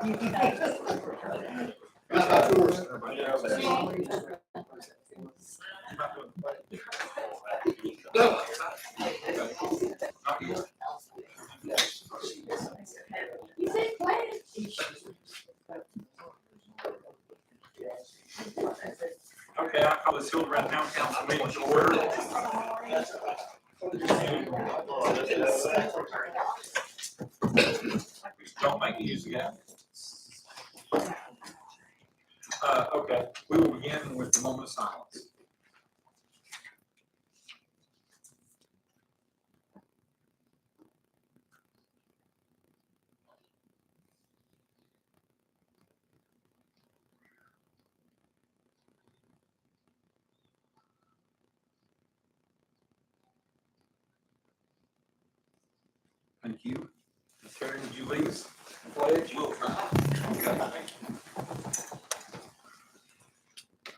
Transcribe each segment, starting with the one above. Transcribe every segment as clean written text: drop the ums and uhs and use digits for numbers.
Okay, I call this Hildebran Town Council meeting to order. Don't make me use the gavel. Okay, we will begin with the moment of silence. Thank you. Terry, would you lead us? Pledge. We'll try. Okay, thank you.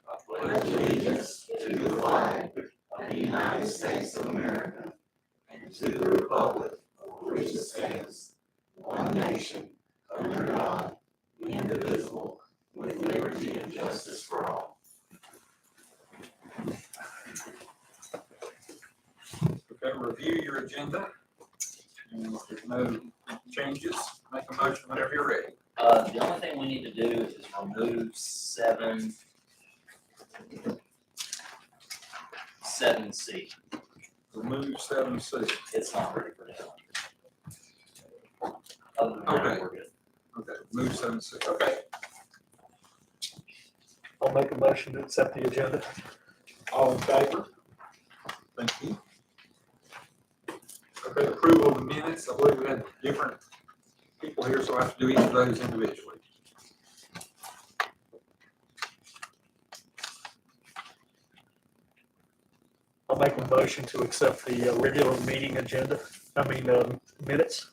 I pledge allegiance to the flag of the United States of America and to the republic for which it stands, one nation, under God, indivisible, with liberty and justice for all. Okay, review your agenda. And if there's no changes, make a motion whenever you're ready. The only thing we need to do is remove 7C. Remove 7C. It's not ready for now. Other than that, Okay. we're good. Okay, remove 7C. Okay, I'll make a motion to accept the agenda. all in favor? Thank you. Okay, approval of the minutes. I believe we had different people here, so I have to do each of those individually. I'll make a motion to accept the regular meeting agenda, minutes.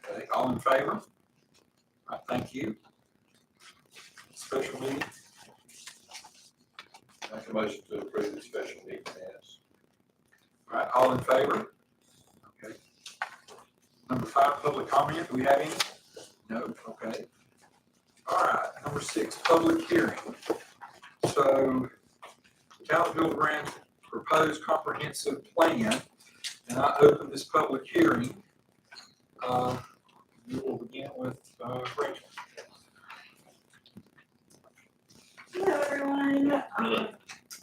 Okay, all in favor? All right, thank you. Special meeting. Make a motion to approve the special meeting minutes. All right, all in favor? Okay. Number 5, public comment. Do we have any? No, okay. All right, number 6, public hearing. So, the Town of Hildebran proposed comprehensive plan, and I open this public hearing. We will begin with Rachel. Hello, everyone.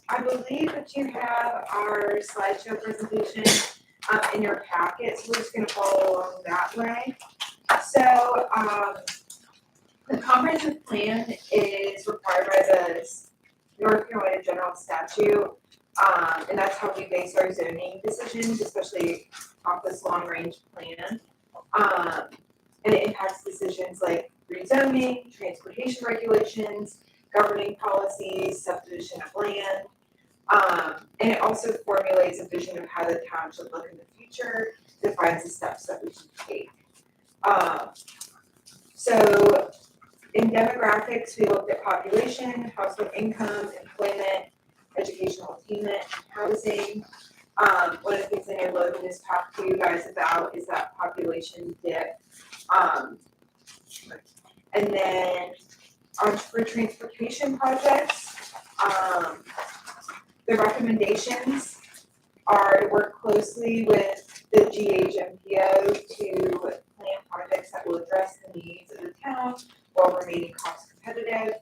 I believe that you have our slideshow presentation in your packet, so we're just going to follow along that way. So, the comprehensive plan is required by the North Carolina General Statute, and that's how we base our zoning decisions, especially off this long-range plan. And it impacts decisions like rezoning, transportation regulations, governing policies, subdivision of land. And it also formulates a vision of how the town should look in the future, defines the steps that we should take. So in demographics, we looked at population, household income, employment, educational attainment, housing. One of the things I know Logan has talked to you guys about is that population dip. And then for transportation projects, the recommendations are to work closely with the GHMPO to plan projects that will address the needs of the town while remaining cost competitive.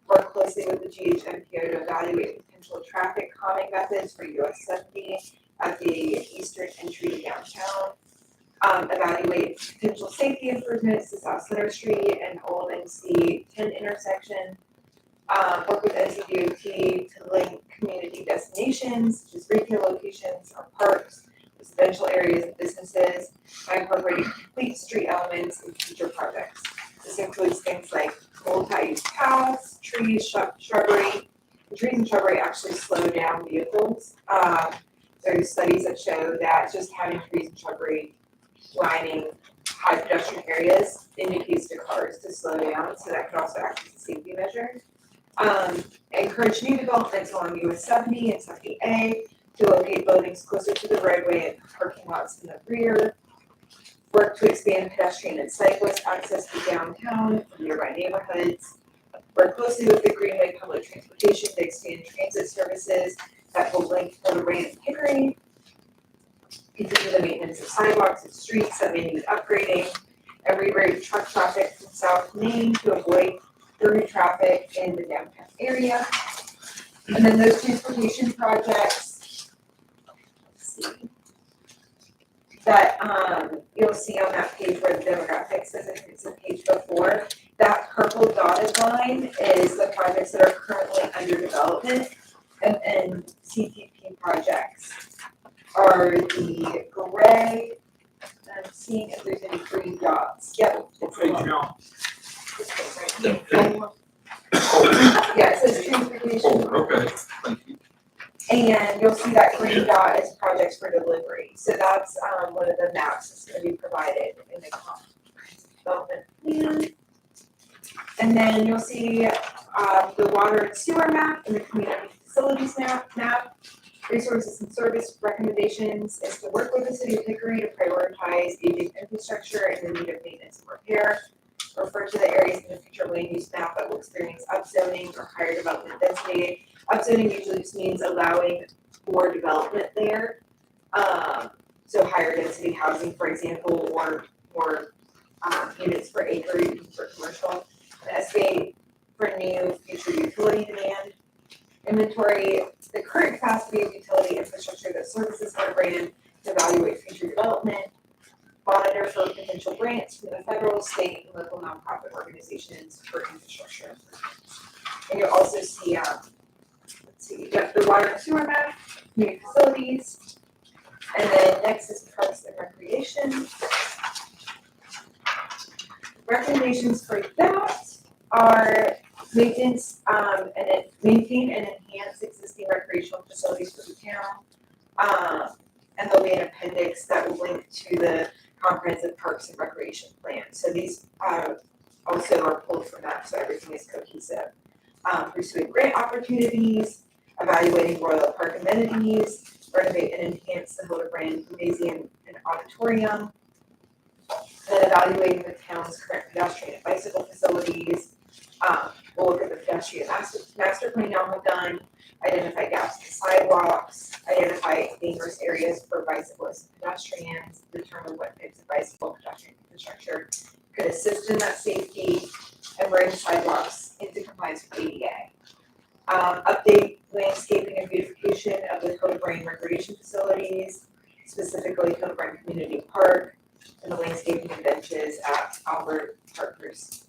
Work closely with the GHMPO to evaluate potential traffic calming methods for US 70 at the eastern entry to downtown. Evaluate potential safety improvements to South Center Street and Old NC 10 intersection. Work with NCDOT to link community destinations, such as retail locations or parks, residential areas and businesses, by incorporating complete street elements in future projects. This includes things like multi-use paths, trees, shrubbery. The trees and shrubbery actually slow down vehicles. There's studies that show that just having trees and shrubbery lining high pedestrian areas indicates to cars to slow down, so that could also act as a safety measure. Encourage new developments along US 70 and 70A to locate buildings closer to the roadway and parking lots in the rear. work to expand pedestrian and cyclist access to downtown from nearby neighborhoods, work closely with the Greenway Public Transportation to expand transit services that will link Hildebran and Hickory, continue the maintenance of sidewalks and streets that may need upgrading, and reroute truck traffic from South Main to avoid through traffic in the downtown area. And then those transportation projects, let's see, that you'll see on that page where the demographics says it's the page before, that purple dotted line is the projects that are currently under development, and CTP projects are the gray. I'm seeing if there's any green dots. Yep. What page you on? Yeah, it says transportation. Oh, okay, thank you. And you'll see that green dot is projects for delivery. So that's one of the maps that's gonna be provided in the development plan. And then you'll see the water and sewer map and the community facilities map. Resources and service recommendations is to work with the city of Hickory to prioritize aging infrastructure and the need of maintenance and repair. Refer to the areas in the future land use map that will experience upzoning or higher development density. Upzoning usually just means allowing more development there. So higher density housing, for example, or more units per acre for commercial. Estimate for new future utility demand. Inventory the current capacity of utility infrastructure that services Hildebran to evaluate future development. Monitor for potential grants from the federal, state, and local nonprofit organizations for infrastructure improvements. And you'll also see, you have the water and sewer map, community facilities, and then next is parks and recreation. Recommendations for that are maintenance and maintain and enhance existing recreational facilities for the town. And there'll be an appendix that will link to the comprehensive parks and recreation plan. So these also are pulled from that, so everything is cohesive. Pursuing grant opportunities, evaluating Royal Park amenities, renovate and enhance the Hildebran Gymnasium and Auditorium, then evaluating the town's current pedestrian and bicycle facilities. We'll look at the pedestrian master plan y'all have done, identify gaps in sidewalks, identify dangerous areas for bicyclists and pedestrians, determine what types of bicycle pedestrian infrastructure could assist in that safety, and bring sidewalks into compliance with ADA. Update landscaping and beautification of the Hildebran recreation facilities, specifically Hildebran Community Park, and the landscaping and benches at Albert Parker's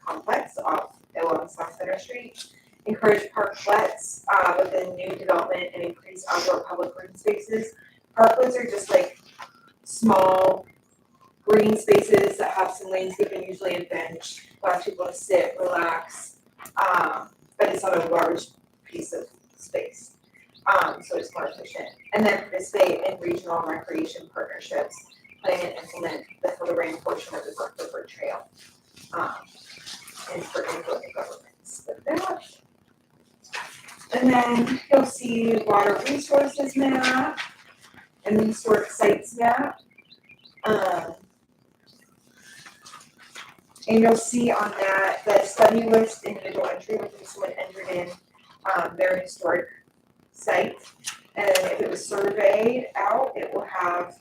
complex along South Center Street. Encourage parklets within new development and increase outdoor public green spaces. Parklets are just like small green spaces that have some landscaping, usually a bench, allow people to sit, relax, but it's not a large piece of space. So it's more efficient. And then participate in regional recreation partnerships, plan and implement the Hildebran portion of the Brook River Trail. And for input the governments with that. And then you'll see water resources map and historic sites map. And you'll see on that the study list individual entry, which is someone entered in their historic site. And if it was surveyed out, it will have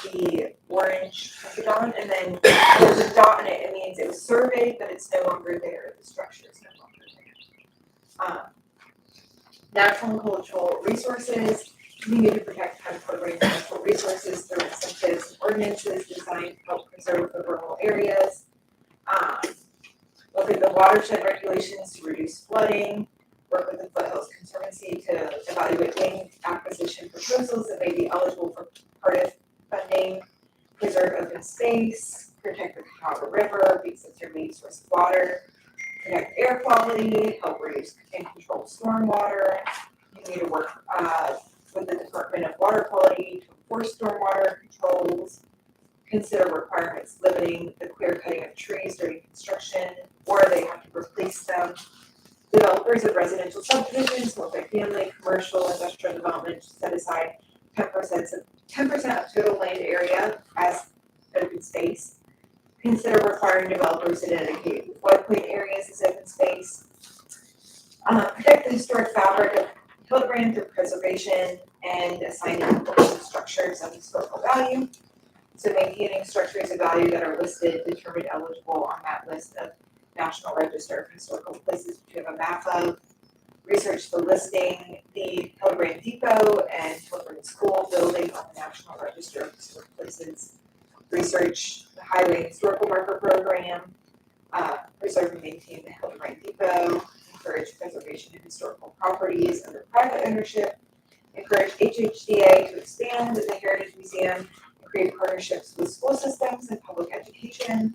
the orange hexagon, and then there's a dot in it. It means it was surveyed, but it's no longer there. The structure is no longer there. Natural and cultural resources. Continue to protect Hildebran's natural resources through incentives and ordinances designed to help preserve the rural areas. Look at the watershed regulations to reduce flooding. Work with the Foothills Conservancy to evaluate land acquisition proposals that may be eligible for part of funding, preserve open space, protect the Catawba River because it's your main source of water, protect air quality, help reduce and control stormwater. You need to work with the Department of Water Quality to enforce stormwater controls, consider requirements limiting the clear cutting of trees during construction, or they have to replace them. Developers of residential subdivisions, multifamily, commercial, industrial development set aside 10% 10% of total land area as open space. Consider requiring developers to dedicate floodplain areas as open space. Protect the historic fabric of Hildebran through preservation and assigning important structures of historical value. So maintaining structures of value that are listed, determined eligible on that list of National Register of Historical Places, which you have a map of. Research the listing, the Hildebran Depot and Hildebran School building on the National Register of Historic Places. Research the Highway Historical Marker Program, preserve and maintain the Hildebran Depot, encourage preservation of historical properties under private ownership, encourage HHDA to expand the Heritage Museum, and create partnerships with school systems and public education,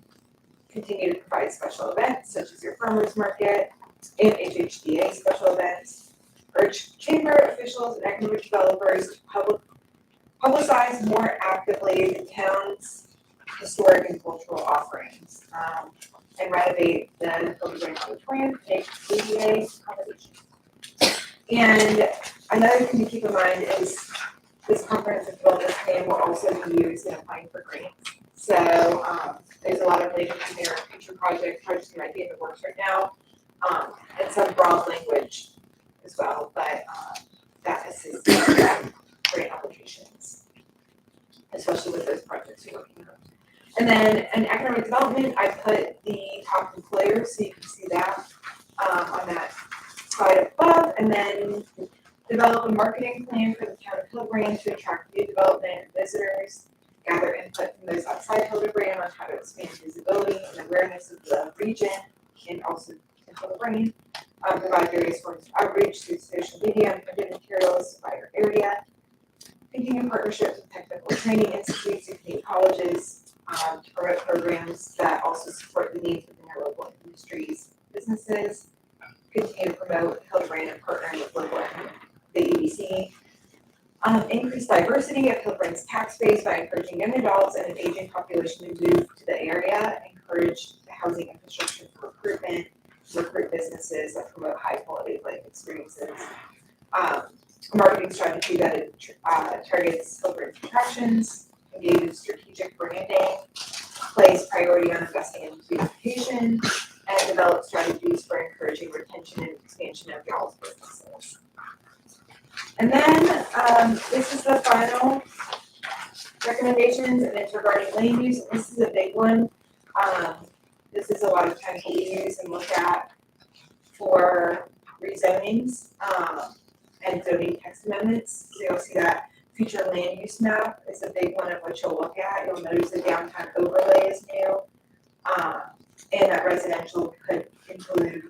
continue to provide special events such as your farmers market and HHDA special events, urge chamber officials and economic developers to publicize more actively the town's historic and cultural offerings, and renovate the Hildebran Auditorium, make ADA accommodations. And another thing to keep in mind is this comprehensive development plan will also be used in applying for grants. So there's a lot of language in there, future projects that might be in the works right now, and some broad language as well, but that assists grant applications, especially with those projects you're working on. And then in economic development, I put the top employers, so you can see that on that slide above. And then develop a marketing plan for the town of Hildebran to attract new development and visitors. Gather input from those outside Hildebran on how to expand visibility and awareness of the region and also to Hildebran. Provide various forms of outreach through social media and printed materials by your area. Continue partnerships with technical training institutes and community colleges. To promote programs that also support the needs within their local industries, businesses. Continue to promote Hildebran and partnering with local and the EDC. Increase diversity of Hildebran's tax base by encouraging young adults and an aging population to move to the area. Encourage the housing infrastructure for recruitment, recruit businesses that promote high quality of life experiences. A marketing strategy that targets Hildebran's attractions. Engage in strategic branding, place priority on investing in beautification, and develop strategies for encouraging retention and expansion of y'all's businesses. And then this is the final recommendations, and it's regarding land use. This is a big one. This is a lot of times we use and look at for rezonings and zoning text amendments. So you'll see that future land use map is a big one of what you'll look at. You'll notice the downtown overlay is new. And that residential could include,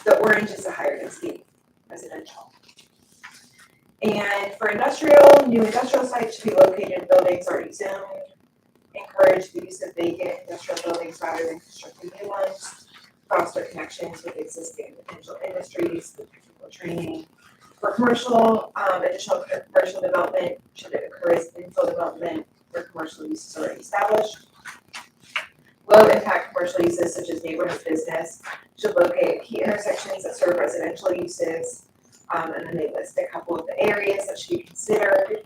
the orange is a higher density residential. And for industrial, new industrial sites should be located in buildings already zoned. Encourage the use of vacant industrial buildings rather than constructing new ones. Foster connections with existing potential industries, with technical training. For commercial, additional commercial development should occur as infill development where commercial use is already established. Low impact commercial uses such as neighborhood business should locate key intersections that serve residential uses. And then they list a couple of the areas that should be considered.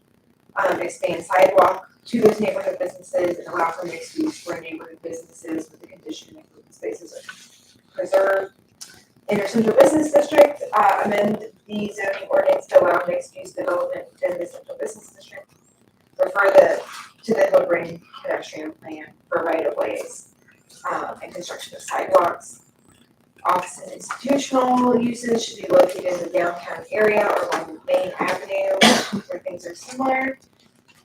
Expand sidewalk to those neighborhood businesses and allow for mixed use for neighborhood businesses with the condition that open spaces are preserved. In our central business district, amend the zoning ordinance to allow mixed-use development within the central business district. Refer to the Hildebran pedestrian plan for right-of-ways and construction of sidewalks. Office and institutional uses should be located in the downtown area or along the main avenue where things are similar.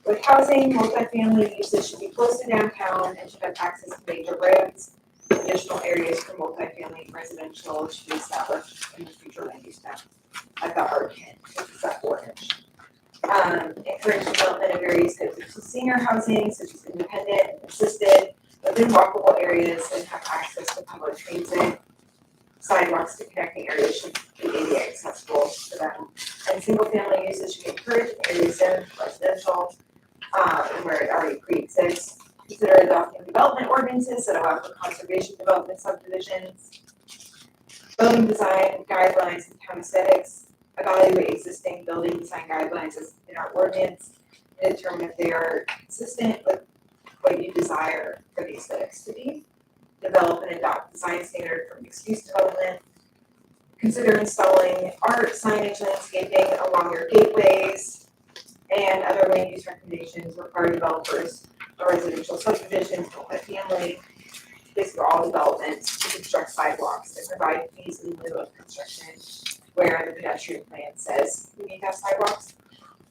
With housing, multifamily uses should be close to downtown and should have access to major roads. Additional areas for multifamily residential should be established in the future land use map at the R10, which is that orange. Encourage development of various types of senior housing, such as independent and assisted, within walkable areas and have access to public transit. Sidewalks to connecting areas should be ADA accessible to them. And single family uses should be encouraged in areas zoned for residential, and where it already pre-exists. Consider adopting development ordinances that allow for conservation development subdivisions, building design guidelines and town aesthetics, evaluate existing building design guidelines as in our ordinance, determine if they are consistent with what you desire for the aesthetics to be. Develop and adopt design standard for mixed-use development. Consider installing art, signage, landscaping along your gateways, and other land use recommendations require developers of residential subdivisions, multifamily, basically all developments to construct sidewalks that provide fees in lieu of construction where the pedestrian plan says we need to have sidewalks.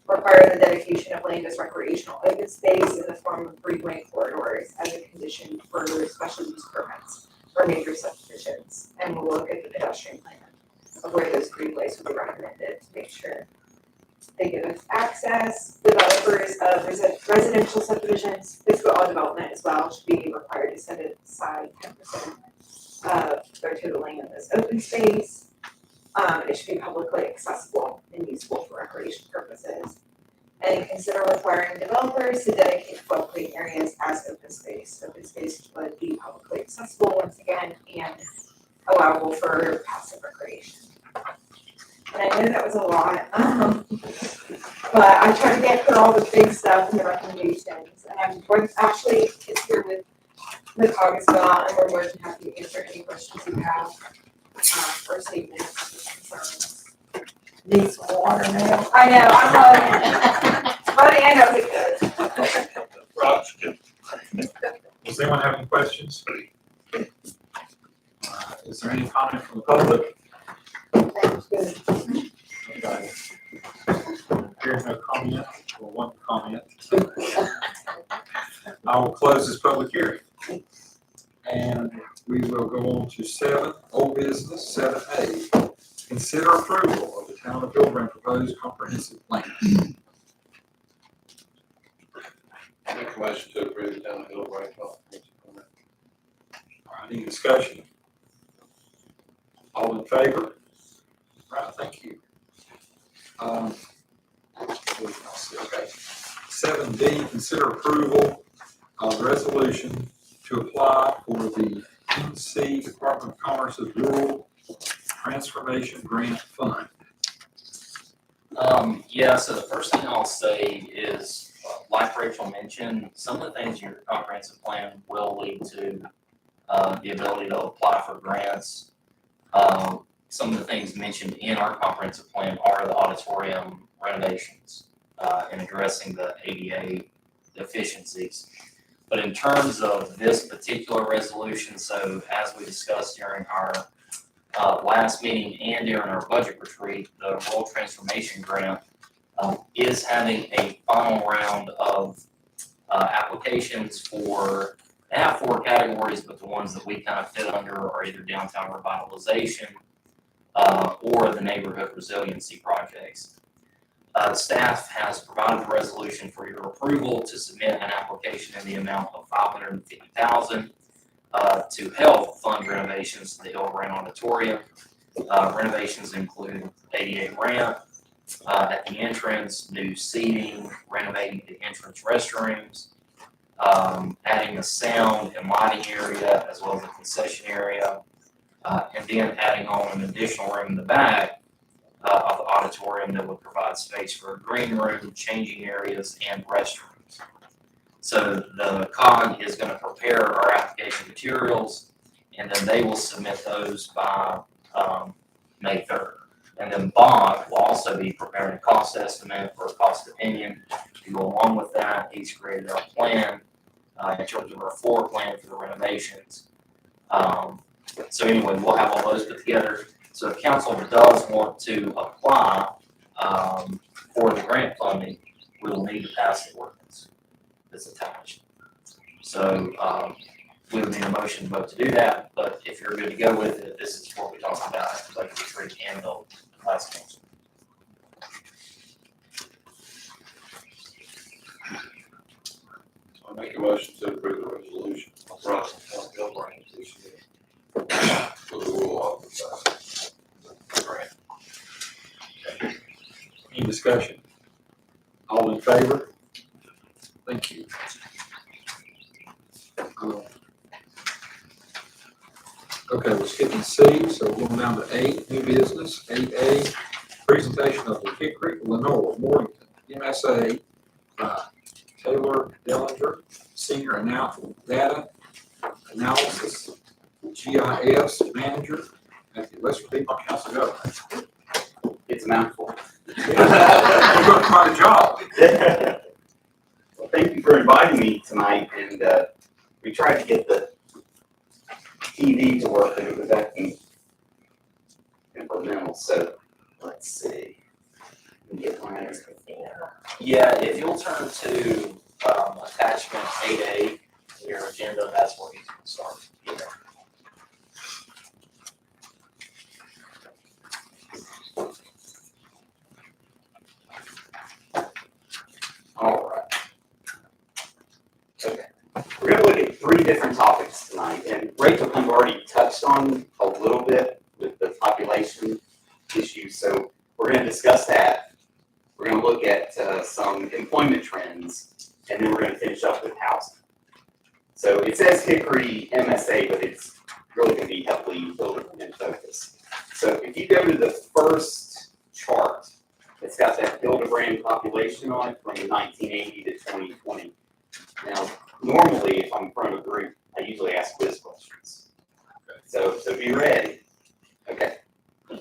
Require the dedication of land as recreational open space in the form of greenway corridors as a condition for special use permits for major subdivisions. And we'll look at the pedestrian plan of where those greenways would be recommended to make sure they give us access. Developers of residential subdivisions, basically all development as well, should be required to set aside 10% of their total land as open space. It should be publicly accessible and useful for recreation purposes. And consider requiring developers to dedicate floodplain areas as open space. Open space would be publicly accessible once again and allowable for passive recreation. And I know that was a lot, but I tried to get through all the big stuff and the recommendations. And I'm going to actually get here with COG as well, and we're more than happy to answer any questions you have or statements, concerns. Need some water now. I know, I'm by the end of it good. Roger. Does anyone have any questions? Is there any comment from the public? That's good. Okay. Here's no comment, or one comment. I will close this public hearing. And we will go on to 7, old business, 7A. Consider approval of the town of Hildebran proposed comprehensive plan. Make a motion to approve the town of Hildebran comprehensive plan. All right, any discussion? All in favor? All right, thank you. Okay. 7B, consider approval of resolution to apply for the NC Department of Commerce's Rural Transformation Grant Fund. Yeah, so the first thing I'll say is, like Rachel mentioned, some of the things in your comprehensive plan will lead to the ability to apply for grants. Some of the things mentioned in our comprehensive plan are the auditorium renovations and addressing the ADA deficiencies. But in terms of this particular resolution, so as we discussed during our last meeting and during our budget retreat, the Rural Transformation Grant is having a final round of applications for, they have 4 categories, but the ones that we kind of fit under are either downtown revitalization or the neighborhood resiliency projects. Staff has provided a resolution for your approval to submit an application in the amount of $550,000 to help fund renovations to the Hildebran Auditorium. Renovations include ADA ramp at the entrance, new seating, renovating the entrance restrooms, adding a sound and lighting area as well as a concession area, and then adding on an additional room in the back of the auditorium that would provide space for a green room, changing areas, and restrooms. So the COG is going to prepare our application materials, and then they will submit those by May 3rd. And then Bob will also be preparing a cost estimate or a cost opinion to go along with that. He's created our plan in terms of our floor plan for the renovations. So anyway, we'll have all those put together. So if council does want to apply for the grant funding, we will need to pass the ordinance that's attached. So we would need a motion vote to do that, but if you're good to go with it, this is what we talked about at the budget retreat and the last council. I make a motion to approve the resolution authorizing the town of Hildebran to submit for the rural grant. Any discussion? All in favor? Thank you. Okay, we're skipping C, so we're going down to 8, new business. 8A, presentation of the Hickory, Lenore, Morganton, MSA Taylor Dellinger, Senior Data Analysis, GIS Manager at the West Virginia Council of Governments. It's a mouthful. You're doing quite a job. Well, thank you for inviting me tonight, and we tried to get the TV to work, and it was acting temperamental, so let's see. Get my Yeah, if you'll turn to, attachment 8A, your agenda, that's where you can start. Yeah. All right. Okay. We're going to look at 3 different topics tonight, and Rachel kind of already touched on a little bit with the population issue, so we're going to discuss that. We're going to look at some employment trends, and then we're going to finish up with housing. So it says Hickory MSA, but it's really going to be heavily Hildebran in focus. So if you go to the first chart, it's got that Hildebran population on it from 1980 to 2020. Now, normally, if I'm in front of a group, I usually ask quiz questions. So be ready. Okay.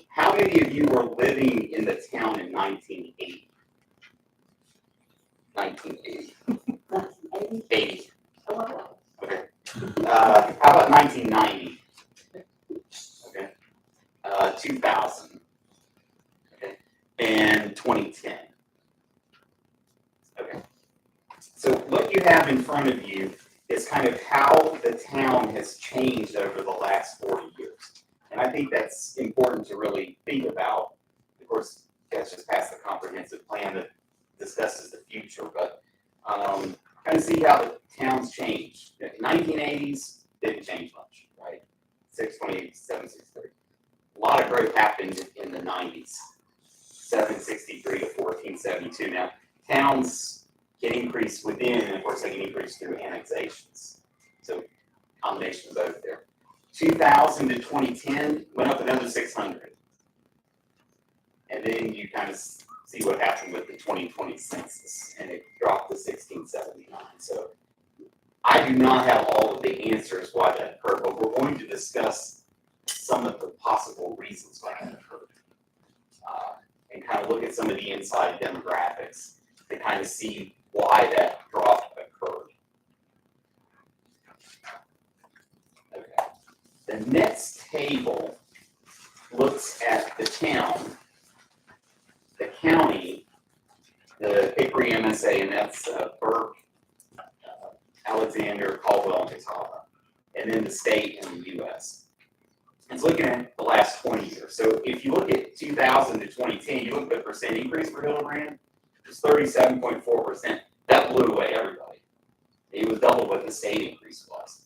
How many of you were living in the town in 1980? 1980. 80. Okay. How about 1990? Okay. 2000. Okay. And 2010. Okay. So what you have in front of you is kind of how the town has changed over the last 40 years. And I think that's important to really think about. Of course, that's just passed the comprehensive plan that discusses the future, but kind of see how the town's changed. In the 1980s, didn't change much, right? 628, 763. A lot of growth happened in the 90s, 763 to 1472. Now, towns can increase within, and of course, they can increase through annexations. So, combination of both there. 2000 to 2010 went up another 600. And then you kind of see what happened with the 2020 census, and it dropped to 1679. So I do not have all of the answers why that occurred, but we're going to discuss some of the possible reasons why that occurred. And kind of look at some of the inside demographics to kind of see why that drop occurred. Okay. The next table looks at the town, the county, the Hickory MSA, and that's Burke, Alexander, Caldwell, and Catawba, and then the state and the U.S. It's looking at the last 20 years. So if you look at 2000 to 2010, you look at the percent increase for Hildebran, it was 37.4%. That blew away everybody. It was double what the state increase was.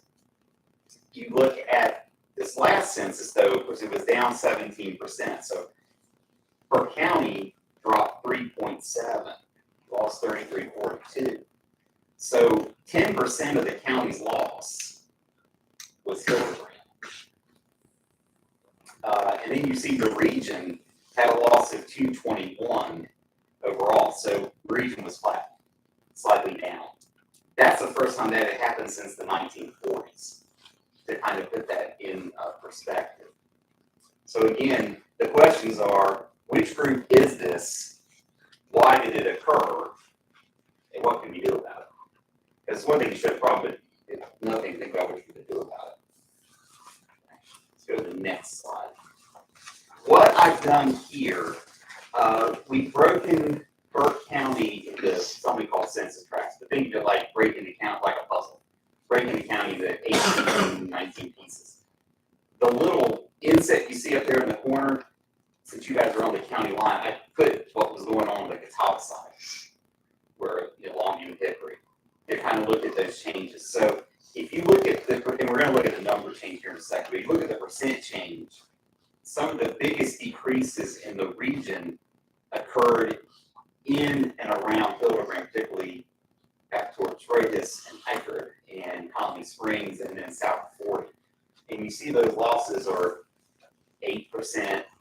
You look at this last census, though, of course, it was down 17%. So per county dropped 3.7, lost 33.42. So 10% of the county's loss was Hildebran. And then you see the region had a loss of 221 overall. So the region was flat, slightly down. That's the first time that had happened since the 1940s, to kind of put that in perspective. So again, the questions are, which group is this? Why did it occur? And what can we do about it? Because one thing you should have probably, nothing to think about what you can do about it. Let's go to the next slide. What I've done here, we've broken Burke County into something called census tracts, but think of it like breaking the county like a puzzle. Breaking the county into 18, 19 pieces. The little inset you see up there in the corner, since you guys are on the county line, I put what was going on the Catawba side, where Longview and Hickory, to kind of look at those changes. So if you look at the, and we're going to look at the number change here in a second, but if you look at the percent change, some of the biggest decreases in the region occurred in and around Hildebran, particularly back towards Rojas and Eckerd and Colony Springs and then south of 40. And you see those losses are 8%,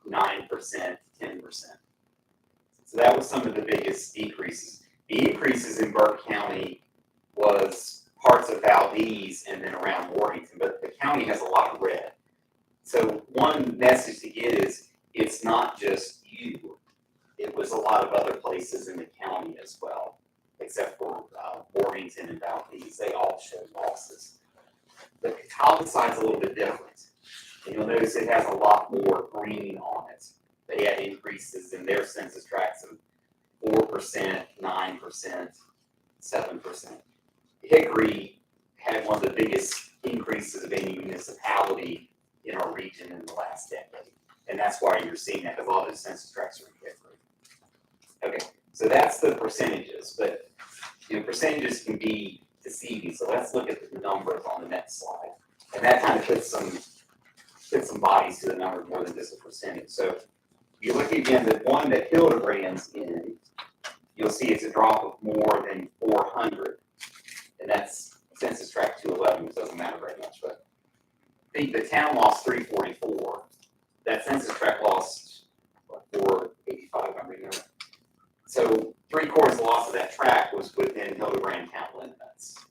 9%, 10%. So that was some of the biggest decreases. The increases in Burke County was parts of Valdez and then around Morganton, but the county has a lot of red. So one message to get is, it's not just you. It was a lot of other places in the county as well, except for Morganton and Valdez. They all showed losses. The Catawba side's a little bit different. And you'll notice it has a lot more green on it. They had increases in their census tracts of 4%, 9%, 7%. Hickory had one of the biggest increases of any municipality in our region in the last decade. And that's why you're seeing that, because a lot of the census tracts are in Hickory. Okay, so that's the percentages, but percentages can be deceiving. So let's look at the numbers on the next slide. And that kind of puts some bodies to the numbers more than just a percentage. So you look again, the one that Hildebran's in, you'll see it's a drop of more than 400. And that's census tract 211, which doesn't matter very much, but I think the town lost 344. That census tract lost, 485, I remember. So 3/4 of the loss of that tract was within Hildebran town limits.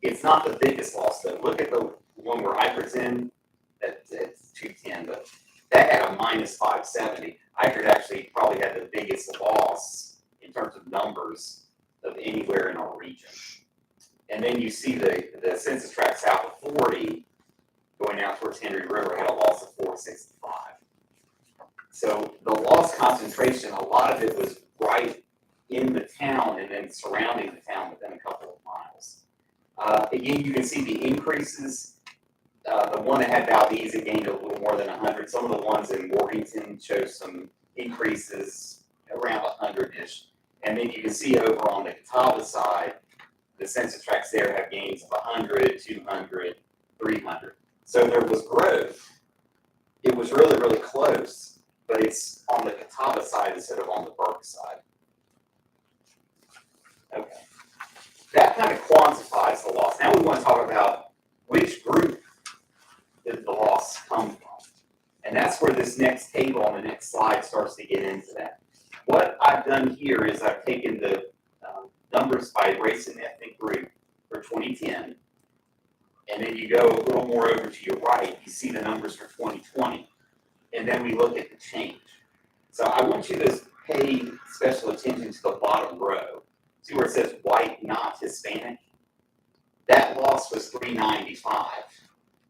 It's not the biggest loss though. Look at the one where Eichert's in, that's 210, but that had a minus 570. Eichert actually probably had the biggest loss in terms of numbers of anywhere in our region. And then you see the census tract south of 40 going out towards Henry River had a loss of 465. So the loss concentration, a lot of it was right in the town and then surrounding the town within a couple of miles. Again, you can see the increases. The one that had Valdez, it gained a little more than 100. Some of the ones in Morganton show some increases around 100-ish. And then you can see over on the Catawba side, the census tracts there have gains of 100, 200, 300. So there was growth. It was really, really close, but it's on the Catawba side instead of on the Burke side. Okay. That kind of quantifies the loss. Now we want to talk about which group did the loss come from. And that's where this next table on the next slide starts to get into that. What I've done here is I've taken the numbers by race and ethnic group for 2010, and then you go a little more over to your right, you see the numbers for 2020, and then we look at the change. So I want you to pay special attention to the bottom row. See where it says white, not Hispanic? That loss was 395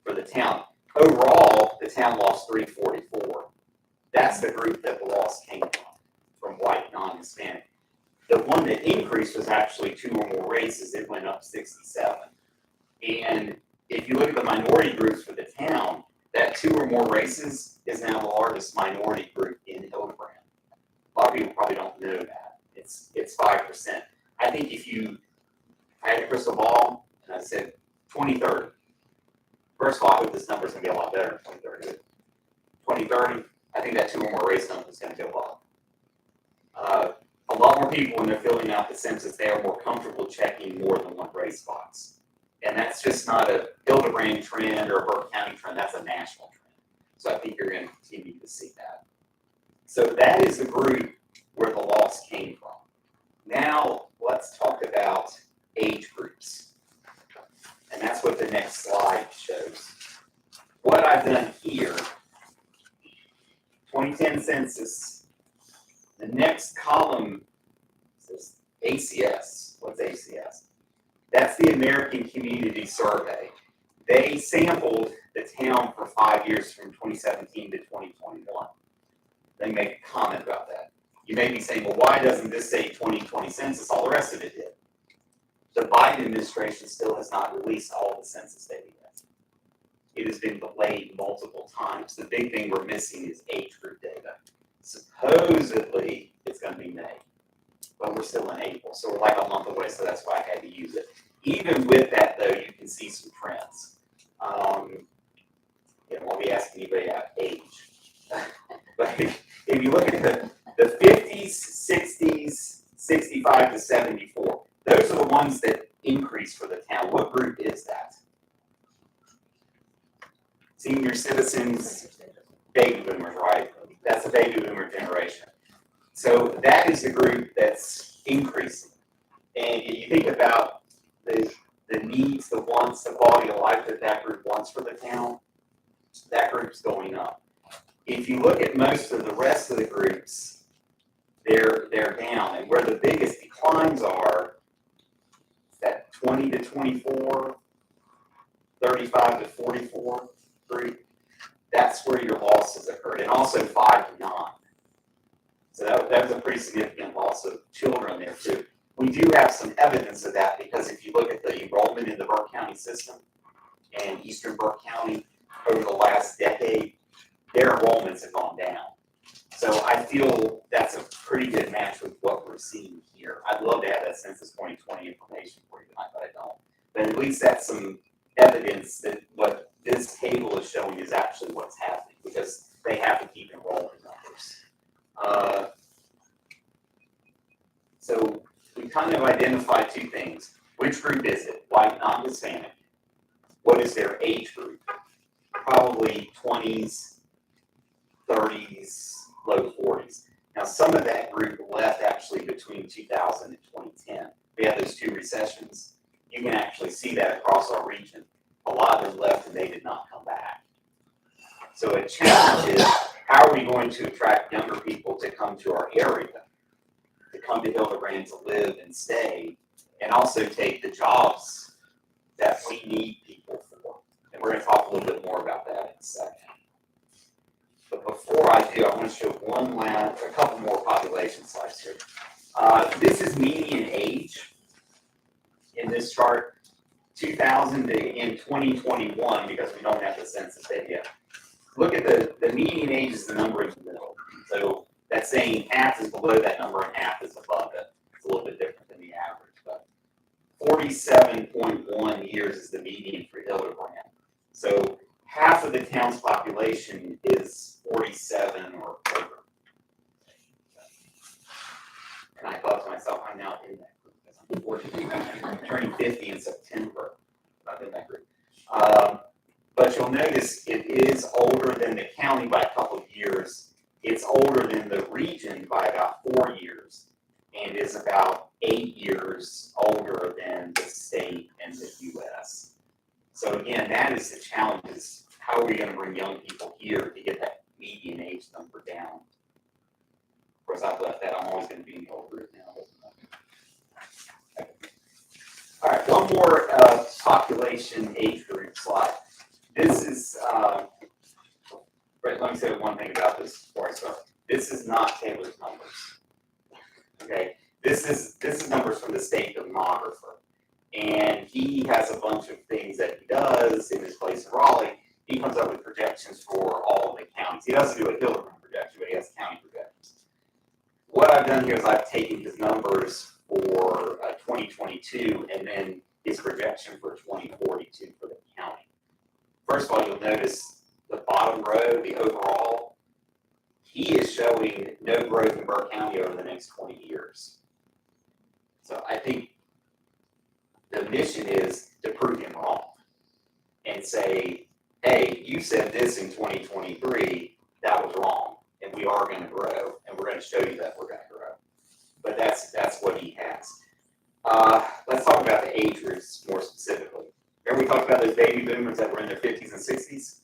for the town. Overall, the town lost 344. That's the group that the loss came from white, non-Hispanic. The one that increased was actually 2 or more races. It went up 67. And if you look at the minority groups for the town, that 2 or more races is now the largest minority group in Hildebran. A lot of people probably don't know that. It's 5%. I think if you had a crystal ball and I said 2030, first of all, I hope this number is going to be a lot better in 2030. 2030, I think that 2 or more race number is going to go up. A lot more people, when they're filling out the census, they are more comfortable checking more than one race box. And that's just not a Hildebran trend or a Burke County trend, that's a national trend. So I think you're going to continue to see that. So that is the group where the loss came from. Now let's talk about age groups. And that's what the next slide shows. What I've done here, 2010 census, the next column says ACS. What's ACS? That's the American Community Survey. They sampled the town for 5 years from 2017 to 2021. They make a comment about that. You may be saying, well, why doesn't this say 2020 census? All the rest of it did. The Biden administration still has not released all the census data yet. It has been delayed multiple times. The big thing we're missing is age group data. Supposedly, it's going to be May, but we're still in April, so we're like a month away, so that's why I had to use it. Even with that, though, you can see some trends. Won't be asking anybody about age. But if you look at the 50s, 60s, 65 to 74, those are the ones that increase for the town. What group is that? Senior citizens, baby boomers, right? That's the baby boomer generation. So that is the group that's increasing. And you think about the needs, the wants, the quality of life that that group wants for the town, that group's going up. If you look at most of the rest of the groups, they're down. And where the biggest declines are, that 20 to 24, 35 to 44 group, that's where your losses occurred. And also 5 to 9. So that was a pretty significant loss of children there too. We do have some evidence of that because if you look at the enrollment in the Burke County system and Eastern Burke County over the last decade, their enrollments have gone down. So I feel that's a pretty good match with what we're seeing here. I'd love to have that Census 2020 information for you tonight, but I don't. But at least that's some evidence that what this table is showing is actually what's happening because they have to keep enrolling numbers. So we kind of identified two things. Which group is it? White, non-Hispanic. What is their age group? Probably 20s, 30s, low 40s. Now, some of that group left actually between 2000 and 2010. We had those two recessions. You can actually see that across our region. A lot of them left and they did not come back. So a challenge is, how are we going to attract younger people to come to our area, to come to Hildebran to live and stay, and also take the jobs that we need people for? And we're going to talk a little bit more about that in a second. But before I do, I want to show a couple more population slides here. This is median age in this chart, 2000 to in 2021, because we don't have the census data yet. Look at the median age is the number in the middle. So that's saying half is below that number and half is above it. It's a little bit different than the average, but 47.1 years is the median for Hildebran. So half of the town's population is 47 or older. And I thought to myself, I'm now in that group because I'm 40. I'm turning 50 in September. I'm in that group. But you'll notice it is older than the county by a couple of years. It's older than the region by about 4 years, and is about 8 years older than the state and the U.S. So again, that is the challenge: is how are we going to bring young people here to get that median age number down? Of course, I've left that. I'm always going to be in the old group now. Okay. All right, one more population age group slide. This is, let me say one thing about this before I start. This is not Taylor's numbers. Okay, this is numbers from the state demographer, and he has a bunch of things that he does in his place in Raleigh. He comes up with projections for all of the counties. He doesn't do a Hildebran projection, but he has county projections. What I've done here is I've taken his numbers for 2022 and then his projection for 2042 for the county. First of all, you'll notice the bottom row, the overall, he is showing no growth in Burke County over the next 20 years. So I think the mission is to prove him wrong and say, hey, you said this in 2023, that was wrong, and we are going to grow, and we're going to show you that we're going to grow. But that's what he has. Let's talk about the age groups more specifically. Remember we talked about those baby boomers that were in their 50s and 60s?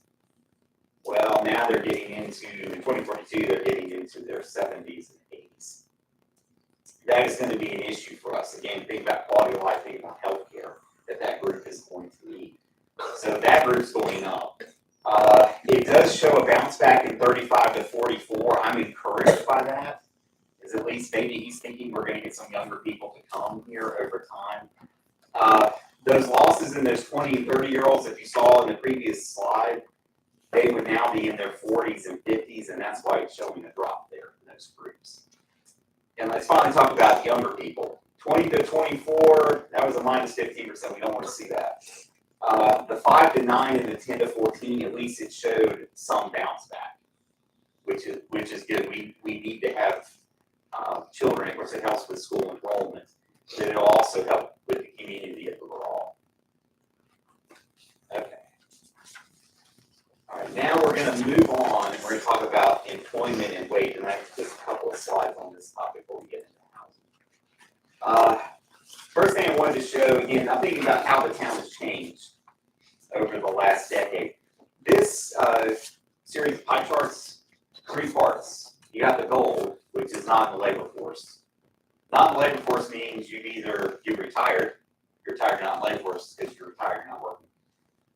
Well, now they're getting into, in 2042, they're getting into their 70s and 80s. That is going to be an issue for us. Again, think about quality of life, think about healthcare that group is going to need. So that group's going up. It does show a bounce back in 35 to 44. I'm encouraged by that, because at least maybe he's thinking we're going to get some younger people to come here over time. Those losses in those 20 and 30-year-olds, if you saw in the previous slide, they would now be in their 40s and 50s, and that's why it's showing a drop there in those groups. And let's finally talk about younger people. 20 to 24, that was a minus 15%. We don't want to see that. The 5 to 9 and the 10 to 14, at least it showed some bounce back, which is good. We need to have children. Of course, it helps with school enrollment, but it'll also help with the community overall. Okay. All right, now we're going to move on, and we're going to talk about employment and wage, and I have just a couple of slides on this topic before we get into housing. First thing I wanted to show, again, I'm thinking about how the town has changed over the last decade. This series of pie charts, 3 parts. You got the gold, which is not in the labor force. Not in the labor force means you're retired, you're not in the labor force because you're retired, you're not working.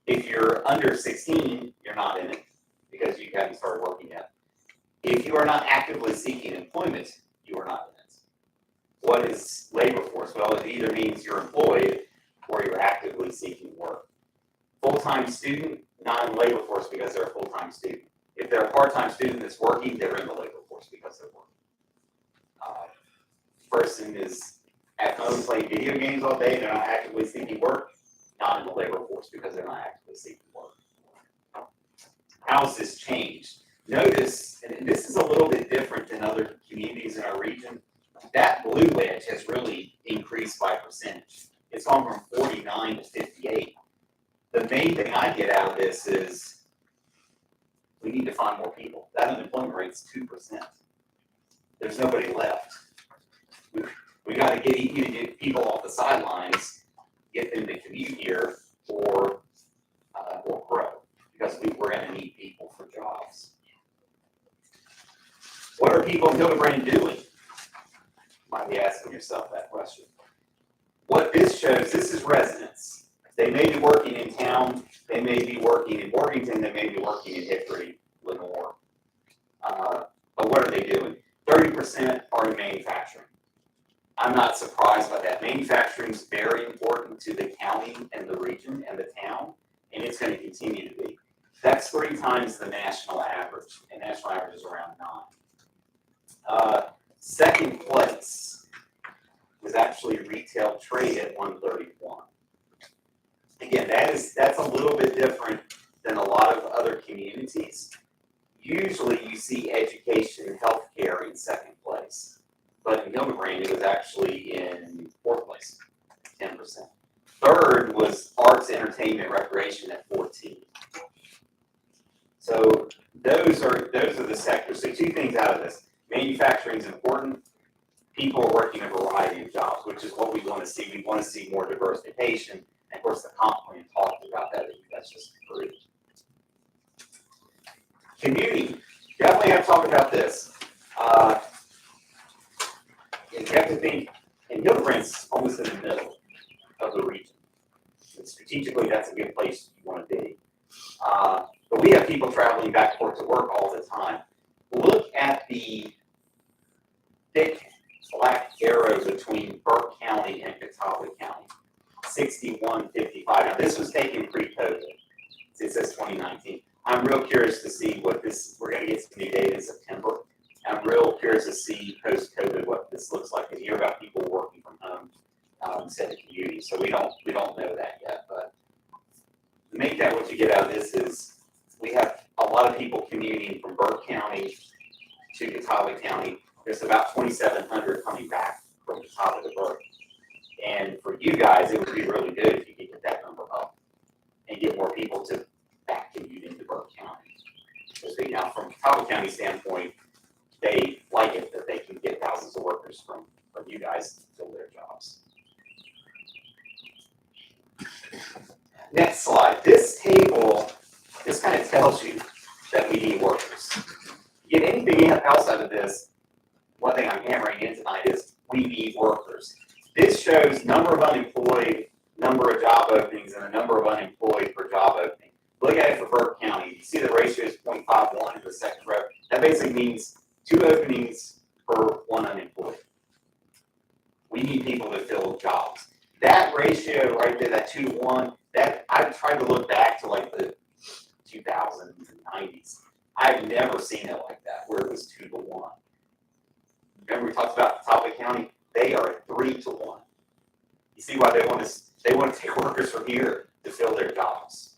If you're under 16, you're not in it because you haven't started working yet. If you are not actively seeking employment, you are not in it. What is labor force? Well, it either means you're employed or you're actively seeking work. Full-time student, not in the labor force because they're a full-time student. If they're a part-time student that's working, they're in the labor force because they're working. Person is at home playing video games all day, they're not actively seeking work, not in the labor force because they're not actively seeking work. How has this changed? Notice, and this is a little bit different than other communities in our region, that blue wedge has really increased by percentage. It's gone from 49 to 58. The main thing I get out of this is we need to find more people. That unemployment rate's 2%. There's nobody left. We got to get people off the sidelines, get them to commute here or grow, because we're going to need people for jobs. What are people in Hildebran doing? Might be asking yourself that question. What this shows, this is residents. They may be working in town, they may be working in Morganton, they may be working in Hickory, Lenore. But what are they doing? 30% are in manufacturing. I'm not surprised by that. Manufacturing is very important to the county and the region and the town, and it's going to continue to be. That's 3 times the national average, and national average is around 9. Second place was actually retail trade at 131. Again, that's a little bit different than a lot of other communities. Usually you see education and healthcare in second place, but in Hildebran it was actually in 4th place, 10%. Third was arts, entertainment, recreation at 14. So those are the sectors. So 2 things out of this. Manufacturing is important. People are working a variety of jobs, which is what we want to see. We want to see more diversification. And of course, the comp plan talked about that you guys just approved. Commuting. Definitely have to talk about this. You have to think, and Hildebran's almost in the middle of the region. And strategically, that's a good place you want to be. But we have people traveling back and forth to work all the time. Look at the thick black arrow between Burke County and Catawba County, 6155. Now this was taken pre-COVID. It says 2019. I'm real curious to see what this, we're going to get some new data in September. I'm real curious to see post-COVID what this looks like. Because you hear about people working from home instead of commuting. So we don't know that yet. But make that what you get out of this is we have a lot of people commuting from Burke County to Catawba County. There's about 2,700 coming back from Catawba to Burke. And for you guys, it would be really good if you could get that number up and get more people to back commute into Burke County. Because now, from Catawba County standpoint, they like it that they can get thousands of workers from you guys to fill their jobs. Next slide. This table, this kind of tells you that we need workers. Get anything else out of this, one thing I'm hammering in tonight is we need workers. This shows number of unemployed, number of job openings, and the number of unemployed per job opening. Look at it for Burke County. You see the ratio is 0.51 in the second row. That basically means 2 openings per 1 unemployed. We need people to fill jobs. That ratio right there, that 2 to 1, that I've tried to look back to like the 2000s and 90s. I've never seen it like that, where it was 2 to 1. Remember we talked about Catawba County? They are at 3 to 1. You see why they want to take workers from here to fill their jobs.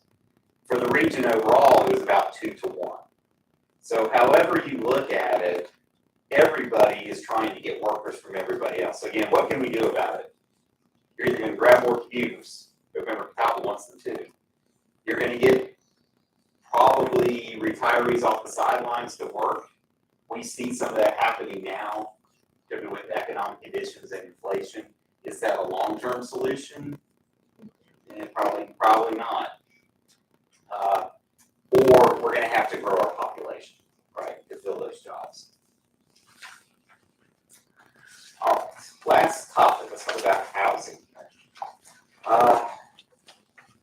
For the region overall, it was about 2 to 1. So however you look at it, everybody is trying to get workers from everybody else. So again, what can we do about it? You're either going to grab more commuters. Remember, Catawba wants them too. You're going to get probably retirees off the sidelines to work. We see some of that happening now, with economic conditions and inflation. Is that a long-term solution? Probably not. Or we're gonna have to grow our population, right, to fill those jobs. All right, last topic, let's talk about housing.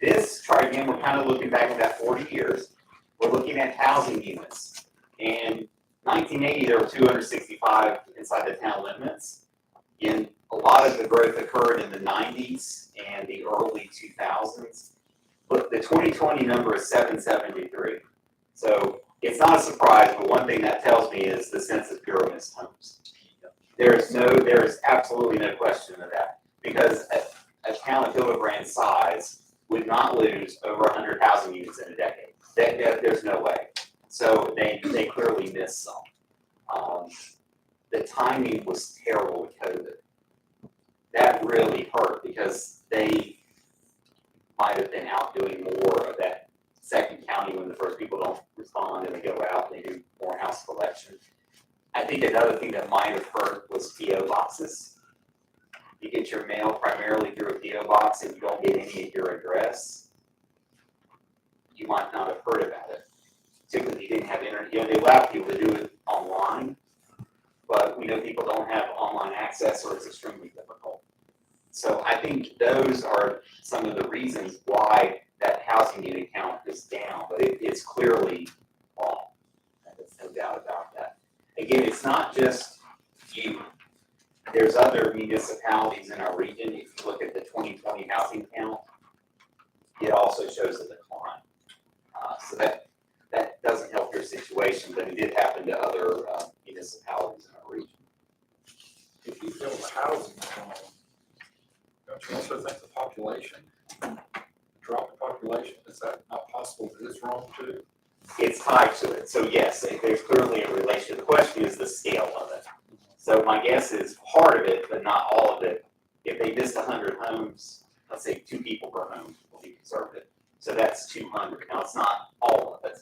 This chart, again, we're kind of looking back at that 40 years. We're looking at housing units. In 1980, there were 265 inside the town limits. And a lot of the growth occurred in the 90s and the early 2000s. But the 2020 number is 773. So it's not a surprise, but one thing that tells me is the Census Bureau missed homes. There is absolutely no question of that. Because a town of Hildebran's size would not lose over 100 housing units in a decade. There's no way. So they clearly missed some. The timing was terrible with COVID. That really hurt because they might have been out doing more of that second county when the first people don't respond and they go out and they do more house collection. I think another thing that might have hurt was PO boxes. You get your mail primarily through a PO box and you don't get any at your address, you might not have heard about it. Particularly if you didn't have internet. You know, they allow people to do it online, but we know people don't have online access or it's extremely difficult. So I think those are some of the reasons why that housing unit count is down, but it's clearly wrong. There's no doubt about that. Again, it's not just you. There's other municipalities in our region. If you look at the 2020 housing count, it also shows a decline. So that doesn't help your situation, but it did happen to other municipalities in our region. If you build a housing problem, don't you also think the population, drop the population, is that not possible that it's wrong too? It's tied to it. So yes, there's clearly a relation. The question is the scale of it. So my guess is part of it, but not all of it. If they missed 100 homes, let's say 2 people per home will be conservative. So that's 200. Now it's not all of it,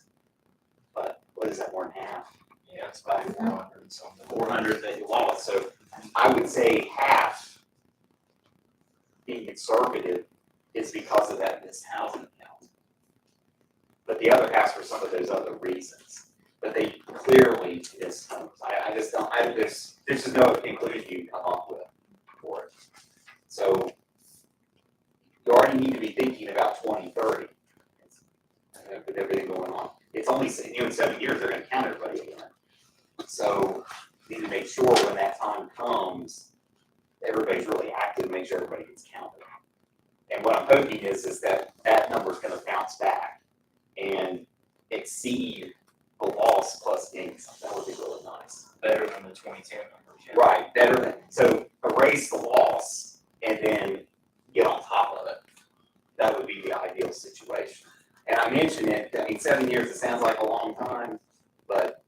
but what is that, more than half? Yeah, it's about 400 and something. 400 that you lost. So I would say half being conservative is because of that missed housing count. But the other half for some of those other reasons. But they clearly missed homes. I just don't, there's just no conclusion you can come up with for it. So you already need to be thinking about 2030 with everything going on. It's only, in 7 years, they're going to count everybody again. So you need to make sure when that time comes, everybody's really active, make sure everybody gets counted. And what I'm hoping is that that number is going to bounce back and exceed the loss plus gains. That would be really nice. Better than the 2010 numbers. Yeah. Right, better than, so erase the loss and then get on top of it. That would be the ideal situation. And I mention it, 7 years, it sounds like a long time, but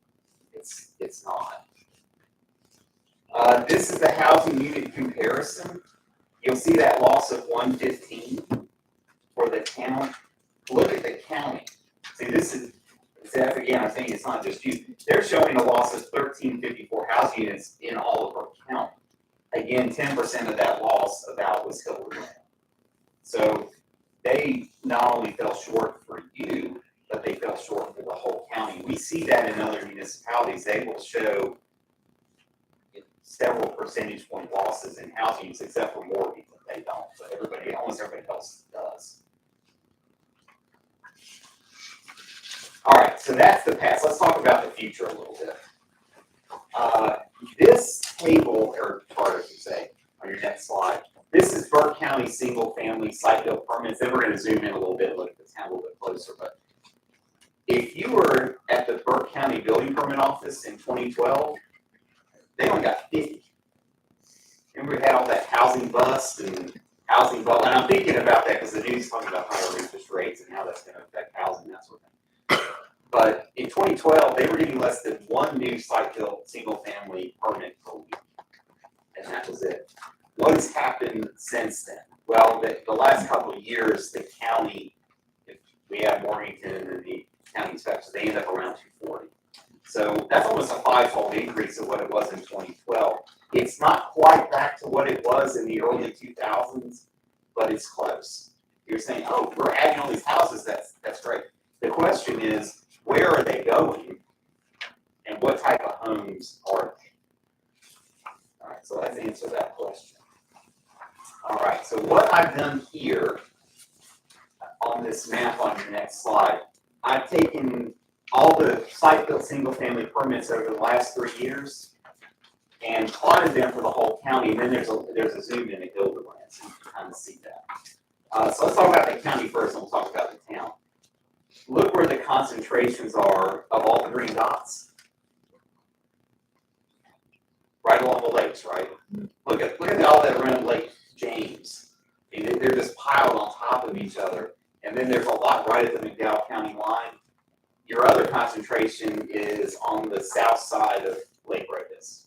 it's not. This is the housing unit comparison. You'll see that loss of 115 for the town. Look at the county. See, this is, again, I'm saying it's not just you. They're showing a loss of 1,354 housing units in all of our county. Again, 10% of that loss about was Hildebran. So they not only fell short for you, but they fell short for the whole county. We see that in other municipalities. They will show several percentage point losses in housing units, except for more people. They don't, but almost everybody else does. All right, so that's the past. Let's talk about the future a little bit. This table, or chart, I should say, on your next slide, this is Burke County single-family site-built permits. Then we're going to zoom in a little bit, look at the town a little bit closer. But if you were at the Burke County Building Permit Office in 2012, they only got 50. Remember we had all that housing bust and housing bubble, and I'm thinking about that because the news is talking about higher interest rates and how that's going to affect housing, that sort of thing. But in 2012, they were getting less than 1 new site-built single-family permit per week, and that was it. What has happened since then? Well, the last couple of years, the county, if we have Morganton and the county inspectors, they end up around 240. So that's almost a 5-fold increase of what it was in 2012. It's not quite back to what what it was in the early 2000s, but it's close. You're saying, oh, we're adding all these houses, that's great. The question is, where are they going? And what type of homes are they? All right, so let's answer that question. All right, so what I've done here on this map on your next slide, I've taken all the site-built single-family permits over the last 3 years and plotted them for the whole county, and then there's a zoom in at Hildebran, so you can kind of see that. So let's talk about the county first, and we'll talk about the town. Look where the concentrations are of all the green dots. Right along the lakes, right? Look at all that around Lake James. I mean, they're just piled on top of each other. And then there's a lot right at the McDowell County line. Your other concentration is on the south side of Lake Rodas.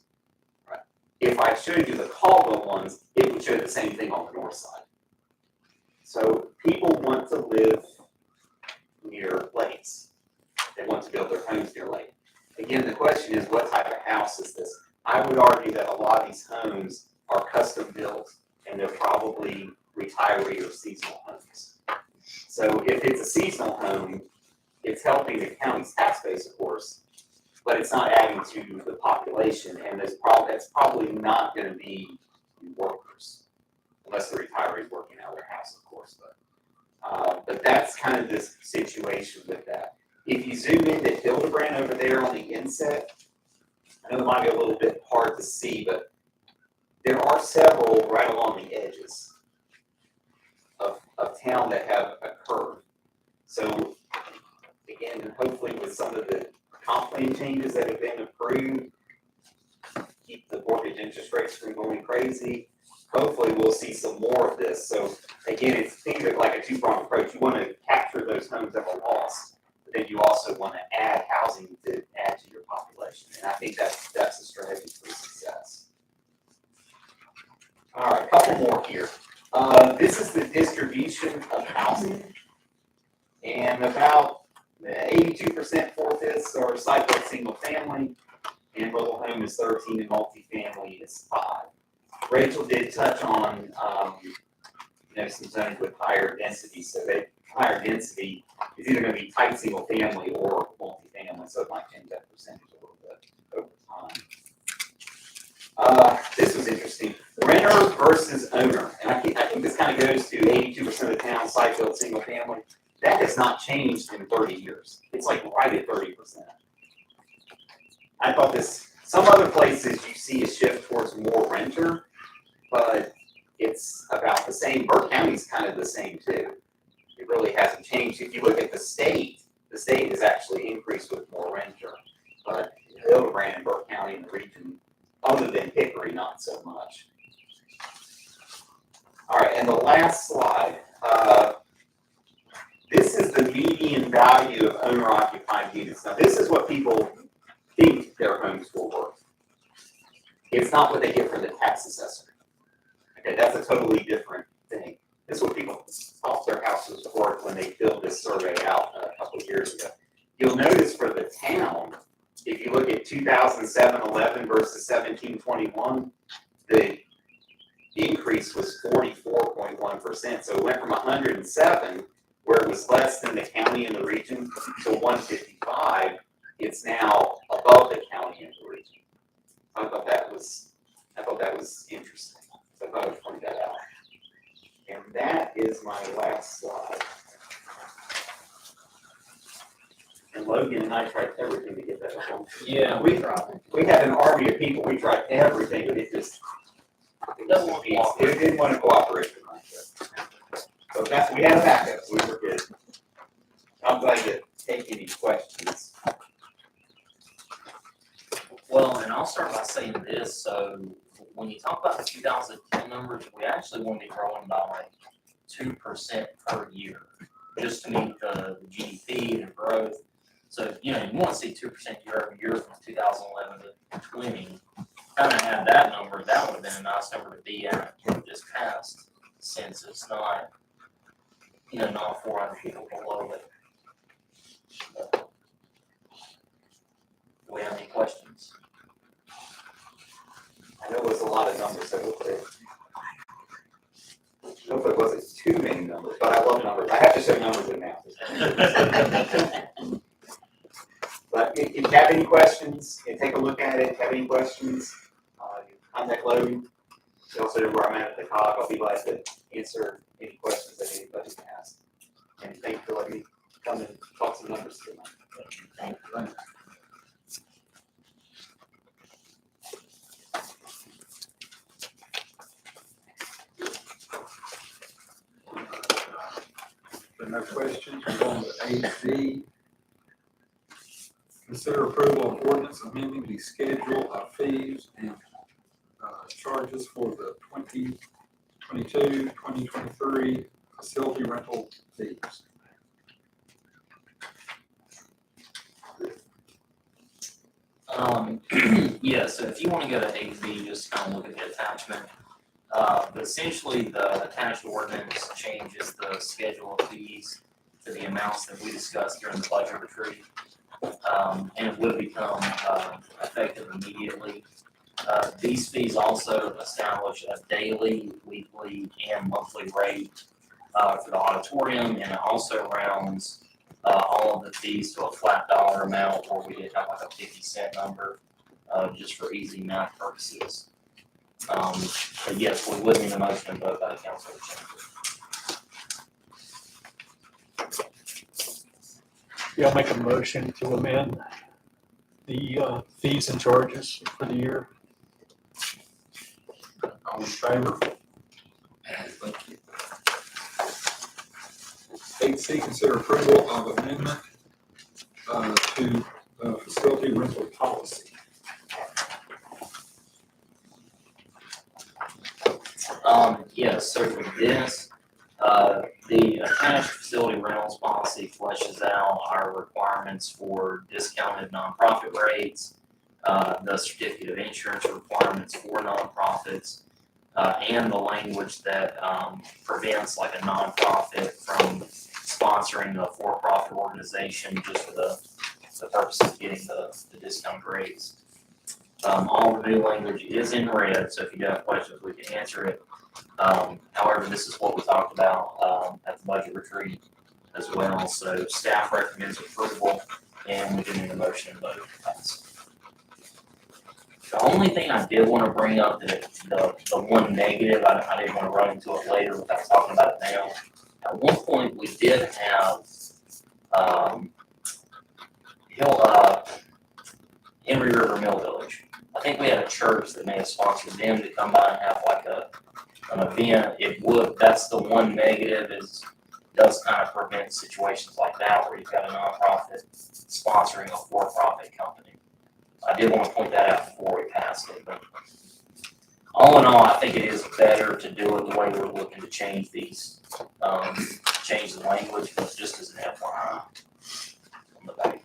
Right. If I showed you the Caldwell ones, it would show the same thing on the north side. So people want to live near lakes. They want to build their homes near lake. Again, the question is, what type of house is this? I would argue that a lot of these homes are custom built, and they're probably retiree or seasonal homes. So if it's a seasonal home, it's helping the county's tax base, of course, but it's not adding to the population, and that's probably not going to be workers, unless the retiree is working out of their house, of course. But that's kind of this situation with that. If you zoom into Hildebran over there on the inset, I know it might be a little bit hard to see, but there are several right along the edges of town that have a curve. So again, hopefully with some of the comp plan changes that have been approved, keep the mortgage interest rates from going crazy, hopefully we'll see some more of this. So again, it's think of it like a two-pronged approach. You want to capture those homes that were lost, but then you also want to add housing to add to your population. And I think that's a strategy for success. All right, a couple more here. This is the distribution of housing, and about 82% four-fifths are site-built single family, and mobile home is 13, and multifamily is 5. Rachel did touch on some zones with higher density, so that higher density is either going to be tight single family or multifamily, so it might change that percentage a little bit over time. This was interesting. Renter versus owner. And I think this kind of goes to 82% of the town site-built single family. That has not changed in 30 years. It's like right at 30%. I thought some other places you see a shift towards more renter, but it's about the same. Burke County's kind of the same too. It really hasn't changed. If you look at the state has actually increased with more renter. But Hildebran and Burke County in the region, other than Hickory, not so much. All right, and the last slide. This is the median value of owner-occupied units. Now, this is what people think their homes will worth. It's not what they get from the tax assessor. Okay, that's a totally different thing. This is what people thought their houses were worth when they filled this survey out a couple of years ago. You'll notice for the town, if you look at 2007-11 versus 17-21, the increase was 44.1%. So it went from 107, where it was less than the county and the region, to 155. It's now above the county and the region. I thought that was interesting. So I thought I would point that out. And that is my last slide. And Logan and I tried everything to get that home. Yeah, We had an army of people. We tried everything, but it didn't want to cooperate with us. So we had a backup. So we were good. I'm glad to take any questions. well, and I'll start by saying this, so when you talk about the 2010 numbers, we actually want to be growing by like 2% per year, just to meet the GDP and growth. So, you want to see 2% year over year from 2011 to 20. Kind of had that number, that would have been a nice number to be at this past census, not 400 people below it. Do we have any questions? I know it was a lot of numbers, so hopefully too many numbers, but I love numbers. I have to show numbers in now. But if you have any questions, you take a look at it. Have any questions? Contact Logan. You also know where I'm at the COG. I'll be glad to answer any questions that anybody has. And thank you for letting me come and talk some numbers tonight. Thank Thanks. There are no questions, we're going to 8D. Consider approval of ordinance amending the schedule of fees and charges for the 2022-2023 facility rental fees. Yeah, so if you wanna go to AV, just kind of look at the attachment. But essentially, the attached ordinance changes the schedule of fees to the amounts that we discussed during the budget retreat. And it would become, effective immediately. These fees also establish a daily, weekly, and monthly rate, for the auditorium, and it also rounds, all of the fees to a flat dollar amount, or we did have like a 50-cent number, just for easy math purposes. But yes, we would need a motion to vote by the council to change it. Yeah, I'll make a motion to amend the fees and charges for the year. All in favor? Thank you. 8C, consider approval of amendment to facility rental policy. Yes, so for this, the attached facility rentals policy fleshes out our requirements for discounted nonprofit rates, the certificate of insurance requirements for nonprofits, and the language that prevents like a nonprofit from sponsoring a for-profit organization just for the purpose of getting the discount rates. All the new language is in red, so if you do have questions, we can answer it. However, this is what we talked about at the budget retreat as well. So staff recommends approval, and we do need a motion to vote to pass. The only thing I did want to bring up, that the one negative, I didn't want to run into it later without talking about it now. At one point, we did have Henry River Mill Village. I think we had a church that may have sponsored them to come by and have like an event. It would, that's the one negative, is does kind of prevent situations like that where you've got a nonprofit sponsoring a for-profit company. I did want to point that out before we passed it, but all in all, I think it is better to do it the way we're looking to change these, change the language, but just as an FYI on the back end.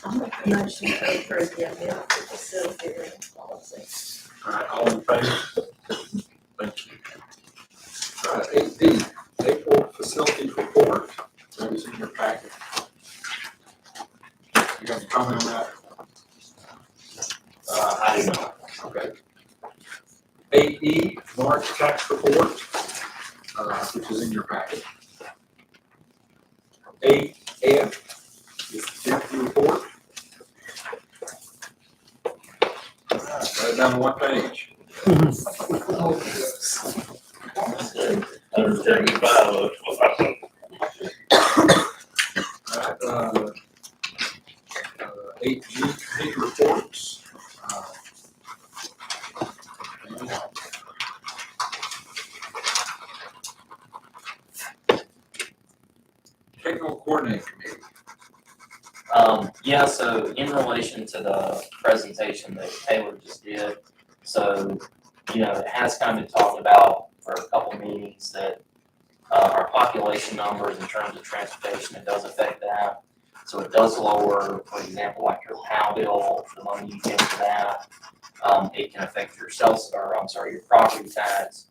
I'll make a motion to approve the amendment to facility rental policy. All right, all in favor? Thank you. All right, 8D, April facilities report, that is in your packet. You got any comment on that? I do not. Okay. 8E, March tax report, which is in your packet. 8F is the deputy report. Right down to one page. Alright, 8G, committee reports. Technical coordinating committee. Yeah, so in relation to the presentation that Taylor just did, so, you know, it has kind of been talked about for a couple meetings that our population numbers in terms of transportation, it does affect that. So it does lower, for example, like your POW bill, the money you get for that. It can affect your your property tax,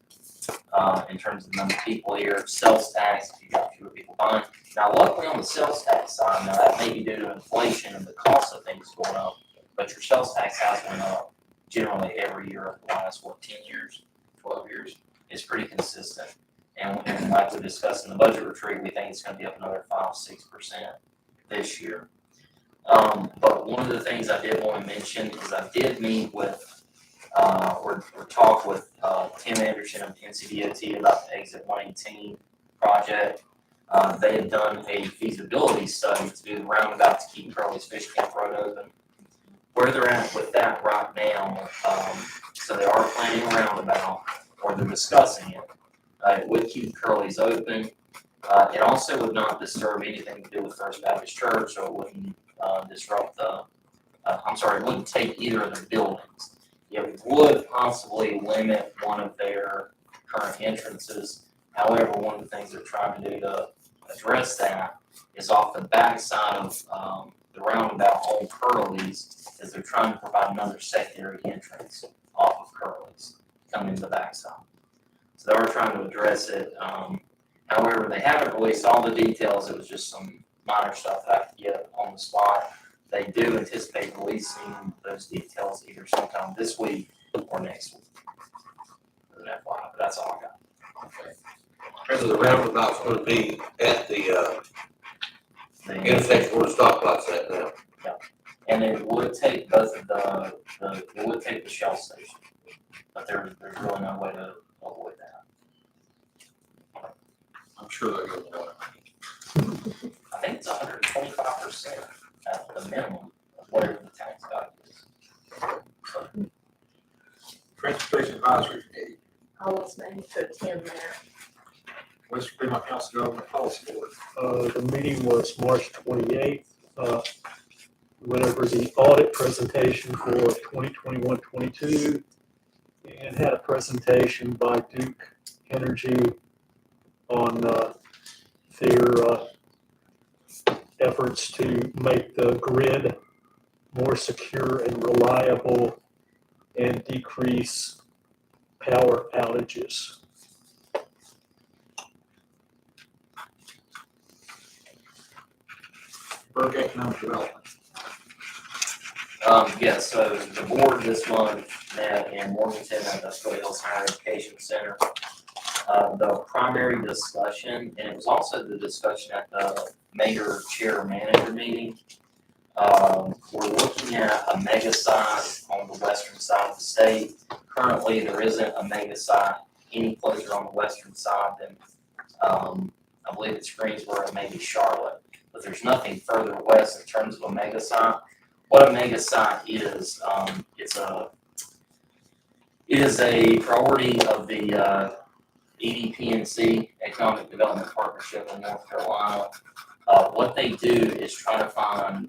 in terms of the number of people here, sales tax, if you got fewer people buying. Now, luckily on the sales tax side, now that may be due to inflation and the cost of things going up, but your sales tax has went up. generally every year of the last, 10 years, 12 years. It's pretty consistent. And like we discussed in the budget retreat, we think it's gonna be up another 5-6% this year. But one of the things I did want to mention is I did meet with, or talk with, Tim Anderson of NCDOT about the Exit 118 project. They had done a feasibility study to do the roundabout to keep Curly's Fish Camp Road open. Where they're at with that right now, so they are planning a roundabout, or they're discussing it. It would keep Curly's open. It also would not disturb anything to do with First Baptist Church, so it wouldn't disrupt it wouldn't take either of their buildings. It would possibly limit one of their current entrances. However, one of the things they're trying to do to address that is off the backside of the roundabout on Curly's, is they're trying to provide another secondary entrance off of Curly's, coming to the backside. So they are trying to address it. However, they haven't released all the details. It was just some minor stuff that I could get on the spot. They do anticipate releasing those details either sometime this week or next week. As an FYI, but that's all I got. So the roundabout's gonna be at the The- intersection where the stoplights at now. And it would take both of it would take the Shell station, but there's really no way to avoid that. I'm sure they'll go for it. I think it's 125% at the minimum of whatever the tax value is. Transportation Advisory Committee, I was named to attend there. West Virginia Council Government Policy Board. The meeting was March 28th. Went over the audit presentation for 2021-22 and had a presentation by Duke Energy on their efforts to make the grid more secure and reliable and decrease power outages. Burke Economic Development. Yes, so the board this month met in Morganton at the Scotia Hills Higher Education Center. The primary discussion, and it was also the discussion at the mayor chair manager meeting. We're looking at a mega site on the western side of the state. Currently, there isn't a mega site any closer on the western side than, I believe it's Greensboro and maybe Charlotte, but there's nothing further west in terms of a mega site. What a mega site is, it is a priority of the EDPNC, Economic Development Partnership in North Carolina. What they do is try to find,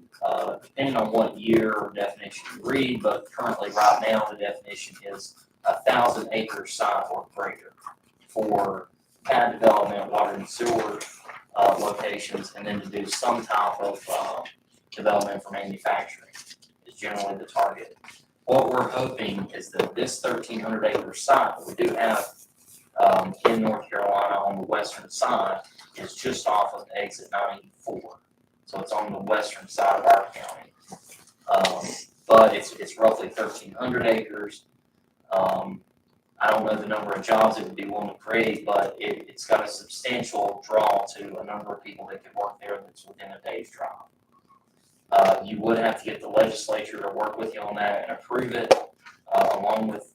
depending on what year or definition you read, but currently right now the definition is 1,000-acre site or greater for pad development, water and sewer locations, and then to do some type of development for manufacturing is generally the target. What we're hoping is that this 1,300-acre site that we do have in North Carolina on the western side is just off of exit 94. So it's on the western side of our county. But it's roughly 1,300 acres. I don't know the number of jobs it would be willing to create, but it's got a substantial draw to a number of people that could work there that's within a day's drive. You would have to get the legislature to work with you on that and approve it, along with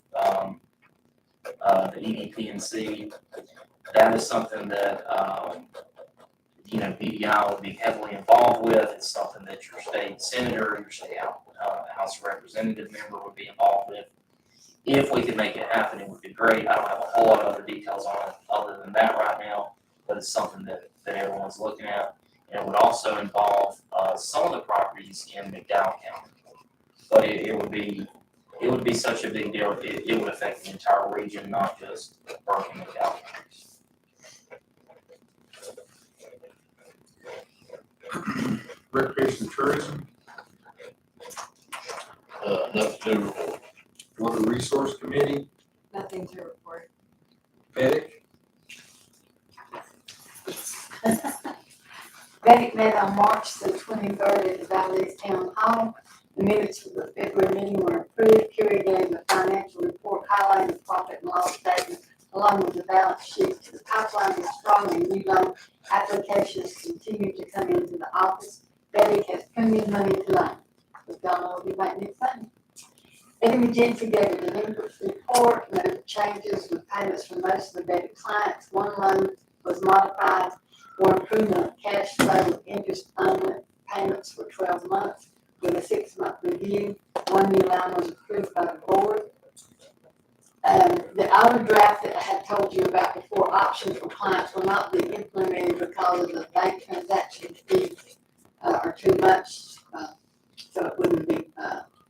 the EDPNC. That is something that BDI would be heavily involved with. It's something that your state senator, your state House of Representative member would be involved with. If we could make it happen, it would be great. I don't have a whole lot of other details on it other than that right now, but it's something that everyone's looking at. And it would also involve some of the properties in McDowell County. But it would be such a big deal, it would affect the entire region, not just Burke and McDowell counties. Recreation and Tourism, Nothing to report. Water Resource Committee, Nothing to report. Pettit, Betty met on March the 23rd at the Valley's Town Hall. The minutes for the February meeting were approved. Carrie gave the financial report highlighting the profit and loss statement along with the balance sheet. The pipeline is strong and new loan applications continue to come into the office. Betty has plenty of money to loan. But y'all know we might need something. Eddie Jensen gave a delinquency report, no changes with payments from most of the Betty clients. One loan was modified for improvement of cash flow with interest only payments for 12 months with a 6-month review. One new loan was approved by the board. The overdraft that I had told you about before, options for clients will not be implemented because of the bank transaction fees are too much, so it wouldn't be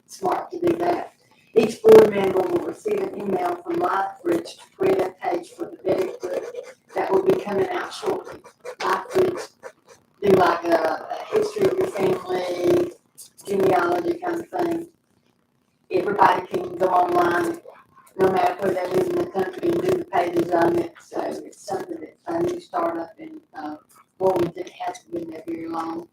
smart to do that. Each board member will receive an email from LifeBridge to create a page for the Betty group that will be coming out shortly. LifeBridge do like a history of your family, genealogy kind of thing. Everybody can go online, no matter where they live in the country, and do the pages on it. So it's something that's a new startup in Wilmington. It hasn't been there very long.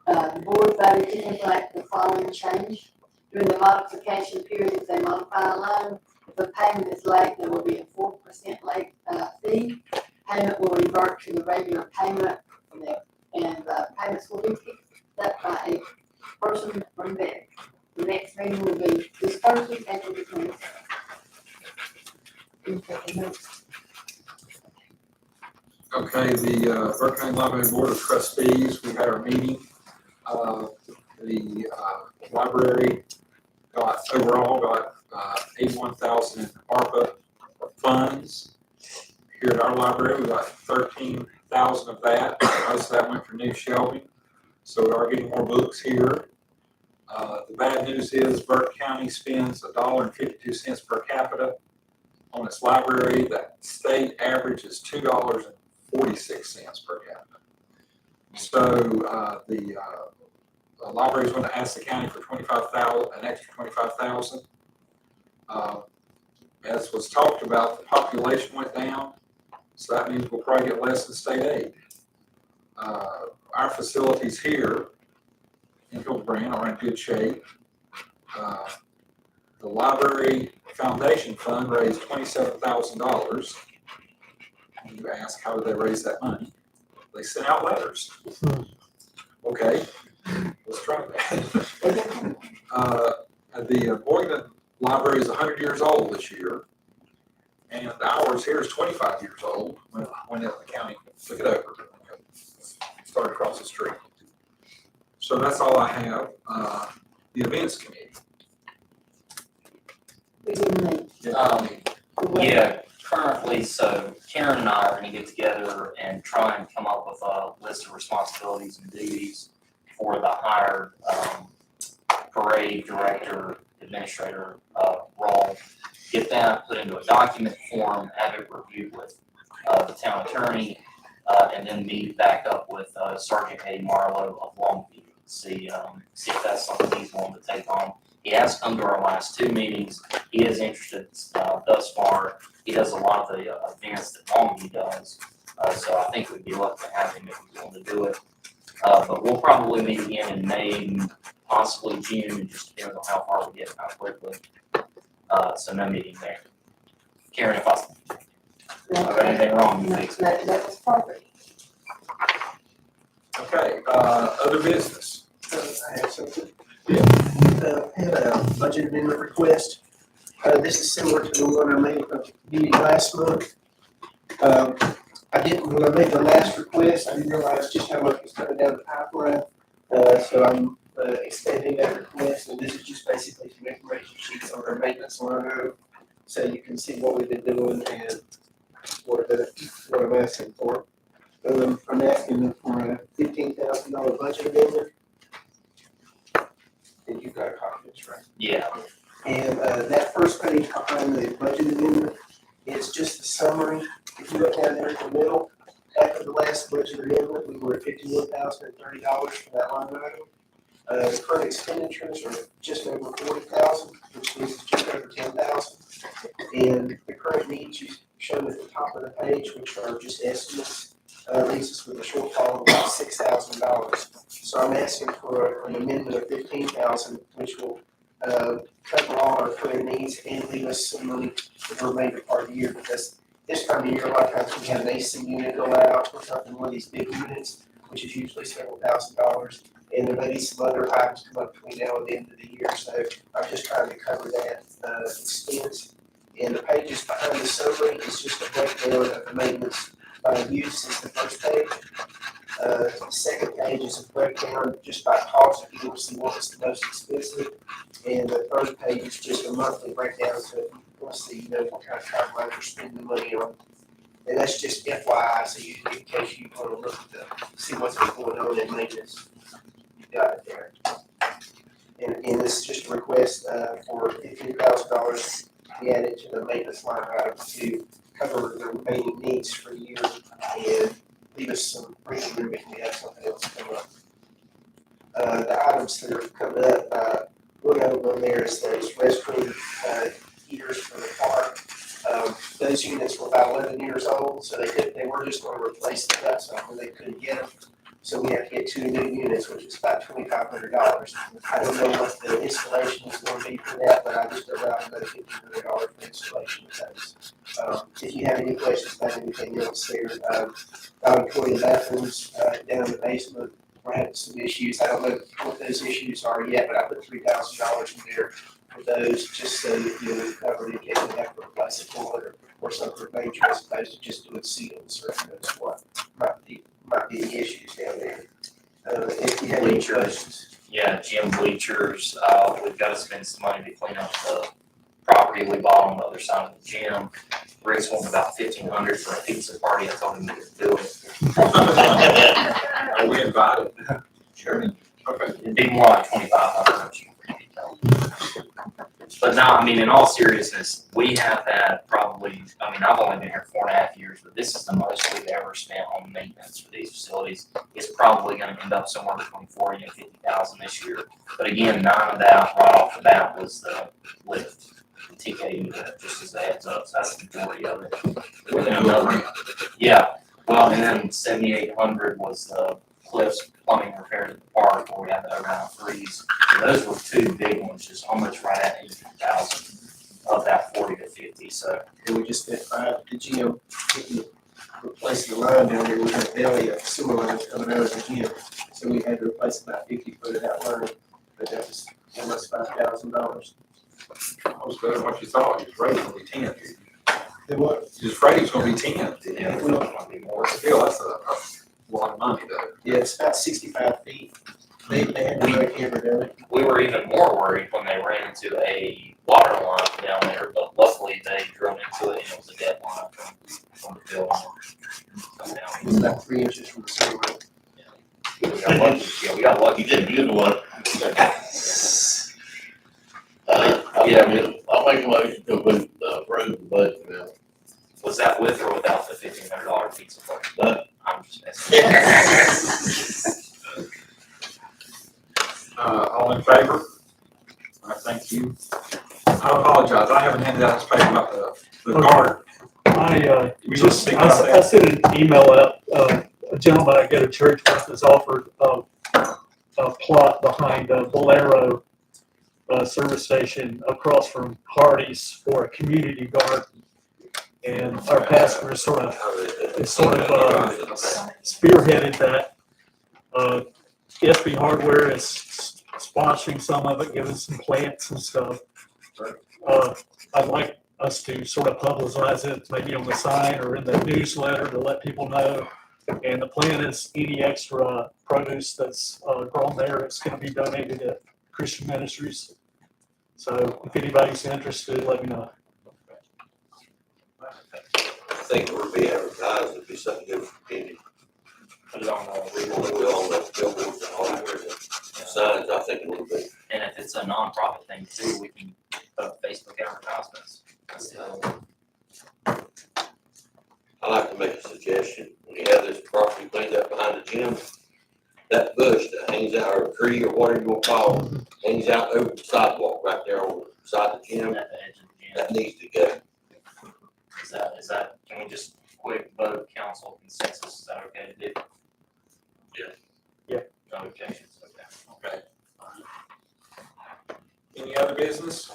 The board voted to implement the following change. During the modification period, if they modify a loan, if a payment is late, there will be a 4% late fee. Payment will revert to the regular payment, and payments will be picked up by a person from there. The next meeting will be this Thursday, April the 27th. Okay, the Burke County Library Board of Trustees, we had our meeting. The library overall got $81,000 in ARPA funds. Here at our library, we got $13,000 of that. Most of that went for new shelving, so we are getting more books here. The bad news is Burke County spends $1.52 per capita on its library. That state average is $2.46 per capita. So the library is going to ask the county for an extra $25,000. As was talked about, the population went down, so that means we'll probably get less than state aid. Our facilities here in Hildebran are in good shape. The library foundation fund raised $27,000. You ask, how did they raise that money? They sent out letters. Okay, let's try that. The Boynton Library is 100 years old this year, and ours here is 25 years old when the county took it over. Started across the street. So that's all I have. The events committee. We didn't meet. Yeah, currently, so Karen and I are gonna get together and try and come up with a list of responsibilities and duties for the hired parade director, administrator role. Get that put into a document form, have it reviewed with the town attorney, and then meet back up with Sergeant Eddie Marlowe of Longview. See if that's something he's willing to take on. He has come to our last 2 meetings. He is interested thus far. He does a lot of the events that Longview does. So I think we'd be lucky to have him if he's willing to do it. But we'll probably meet again in May, possibly June, just depends on how far we get, how quickly. So no meeting there. Karen, if I have anything wrong, you fix it. That was perfect. Okay, other business. I have something. I had a budget amendment request. This is similar to the one I made from meeting last month. When I made the last request, I didn't realize just how much was coming down the pipeline. So I'm extending that request, and this is just basically some information sheets on our maintenance line item, so you can see what we've been doing and what I'm asking for. I'm asking for a $15,000 budget amendment. And you've got a copy of this, right? Yeah. And that first page behind the budget amendment is just the summary. If you look down there in the middle, after the last budget amendment, we were at $51,030 for that line item. The current expenditures are just over $40,000, which leaves us just over $10,000. And the current needs you shown at the top of the page, which are just estimates, leaves us with a shortfall of about $6,000. So I'm asking for an amendment of $15,000, which will cover all our clear needs and leave us some money for the remainder part of the year, because this time of year, a lot of times we have an AC unit go out or something, one of these big units, which is usually several $1,000s, and there may be some other items come up between now and the end of the year, so I'm just trying to cover that expense. And the pages behind the summary is just a breakdown of the maintenance by use is the first page. The second page is a breakdown just by cost, if you want to see what was the most expensive. And the third page is just a monthly breakdown, so if you want to see, what kind of travel we're spending the money on. And that's just FYI, so you, in case you want to look at see what's been going on in maintenance, you've got it there. And this is just a request for $15,000 to be added to the maintenance line item to cover the remaining needs for the year and leave us some breathing room if we have something else come up. The items that are coming up, one of them there is those restroom heaters for the park. Those units were about 11 years old, so they were just going to replace the guts on them. They couldn't get them, so we have to get 2 new units, which is about $2,500. I don't know what the installation is going to be for that, but I just around another $1,500 for installation of those. If you have any questions about anything else there, toilet bathrooms down in the basement, we're having some issues. I don't know what those issues are yet, but I put $3,000 in there for those, just so that we're covered in case we have to replace a toilet or something major, as opposed to just doing seals, or that's what might be the issues down there. If you have any questions. Yeah, gym bleachers, we've got to spend some money to clean up the property we bought on the other side of the gym. Rick's wanting about $1,500 for a pizza party, I told him he could do it. Are we invited? Sure. Okay. It'd be more like $2,500. But no, I mean, in all seriousness, we have had probably, I've only been here 4.5 years, but this is the most we've ever spent on maintenance for these facilities. It's probably gonna end up somewhere between 40 and 50,000 this year. But again, none of that right off the bat was the lift, the TK unit, just as a heads up, so that's the majority of it. And another, yeah, well, and then 7,800 was the Cliff's plumbing repairs at the park where we had the overnight freeze. And those were 2 big ones, just almost right at 80,000 of that 40 to 50. So And we just spent 5 at the gym, replacing the line down there. We had a belly of sewer lines coming out of the gym, so we had to replace about 50 foot of that line. But that was almost $5,000. I was better than what you thought. You was afraid it was going to be 10. Then what? You was afraid it was going to be 10. yeah, it's not gonna be more. Still, that's a lot of money, though. Yeah, it's about 65 feet. They had to break every day. We were even more worried when they ran into a water line down there, but luckily they drove into it and it was a dead line from the building. Come down. It's about 3 inches from the sewer line. We got lucky. Yeah, we got lucky. You did a good one. Yeah, I'll make a motion to approve the budget now. Was that with or without the $1,500 pizza party? But I'm just messing. All in favor? All right, thank you. I apologize, I haven't handed out this paper about the guard. We just speak about I that. sent an email out, a gentleman I go to church with has offered a plot behind Bolero service station across from Hardee's for a community garden. And our pastor is sort of spearheaded that. SB Hardware is sponsoring some of it, giving some plants and stuff. I'd like us to sort of publicize it, maybe on the sign or in the newsletter to let people know. And the plan is any extra produce that's grown there, it's going to be donated to Christian Ministries. So if anybody's interested, let me know. I think it would be advertised, it'd be something good for the community. Put it on the We will on the billboards and all that, signs, I think it would be. And if it's a nonprofit thing too, we can put up Facebook advertisements. That's the other one. I like to make a suggestion, when you have this property cleaned up behind the gym, that bush that hangs out, or tree, or whatever you want to call it, hangs out over the sidewalk right there on the side of the gym, At the edge of the gym. that needs to go. Is that, can we just quick vote, council consensus, is that okay to do? Yeah. No objections, okay. Okay. Any other business?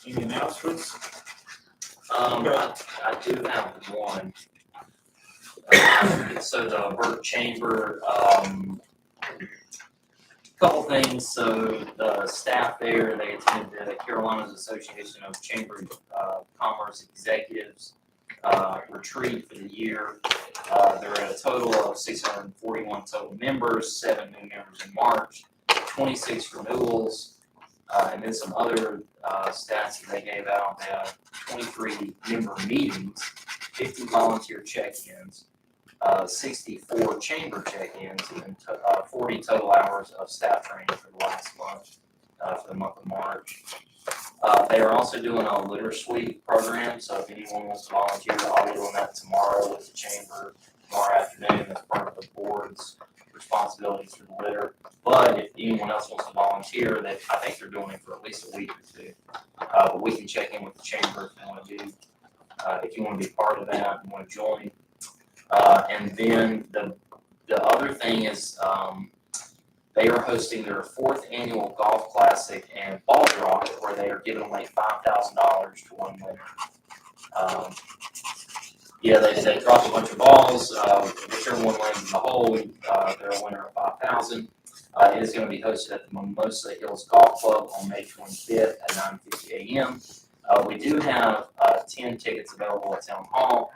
Any announcements? I do have one. So the Burt Chamber, couple things, so the staff there, they attended the Carolinas Association of Chamber Commerce Executives retreat for the year. There are a total of 641 total members, 7 new members in March, 26 renewals, and then some other stats that they gave out. They had 23 member meetings, 50 volunteer check-ins, 64 chamber check-ins, and then 40 total hours of staff training for the last month, for the month of March. They are also doing a litter sweep program, so if anyone wants to volunteer, I'll be doing that tomorrow with the chamber, tomorrow afternoon, as part of the board's responsibilities for the litter. But if anyone else wants to volunteer, I think they're doing it for at least a week or two. But we can check in with the chamber if you want to do, if you want to be part of that and want to join. And then the other thing is, they are hosting their 4th annual golf classic and ball draw, where they are giving away $5,000 to one winner. Yeah, they dropped a bunch of balls, whichever one lands in the hole, they're a winner of $5,000. It is going to be hosted at the Mimosa Hills Golf Club on May 25th at 9:50 a.m. We do have 10 tickets available at Town Hall.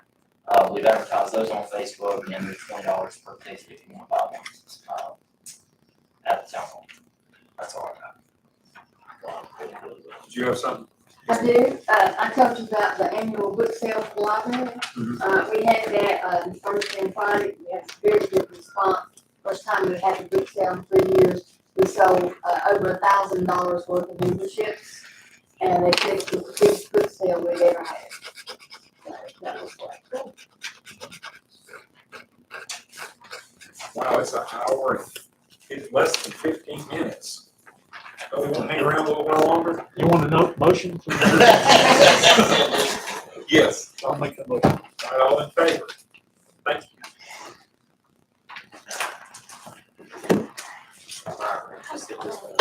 We've advertised those on Facebook, and they're $20 per ticket if you want to buy one at the Town Hall. That's all I got. Did you have something? I do, I told you about the annual book sale for the library. We had that, Thursday and Friday, we had a very good response. First time we had the book sale in 3 years. We sold, over $1,000 worth of memberships, and they said it was the biggest book sale we've ever had. So that was cool. Wow, it's an hour and it's less than 15 minutes. Oh, we want to hang around a little while longer? You want a motion? Yes. I'll make the motion. All right, all in favor? Thank you. Just get this one.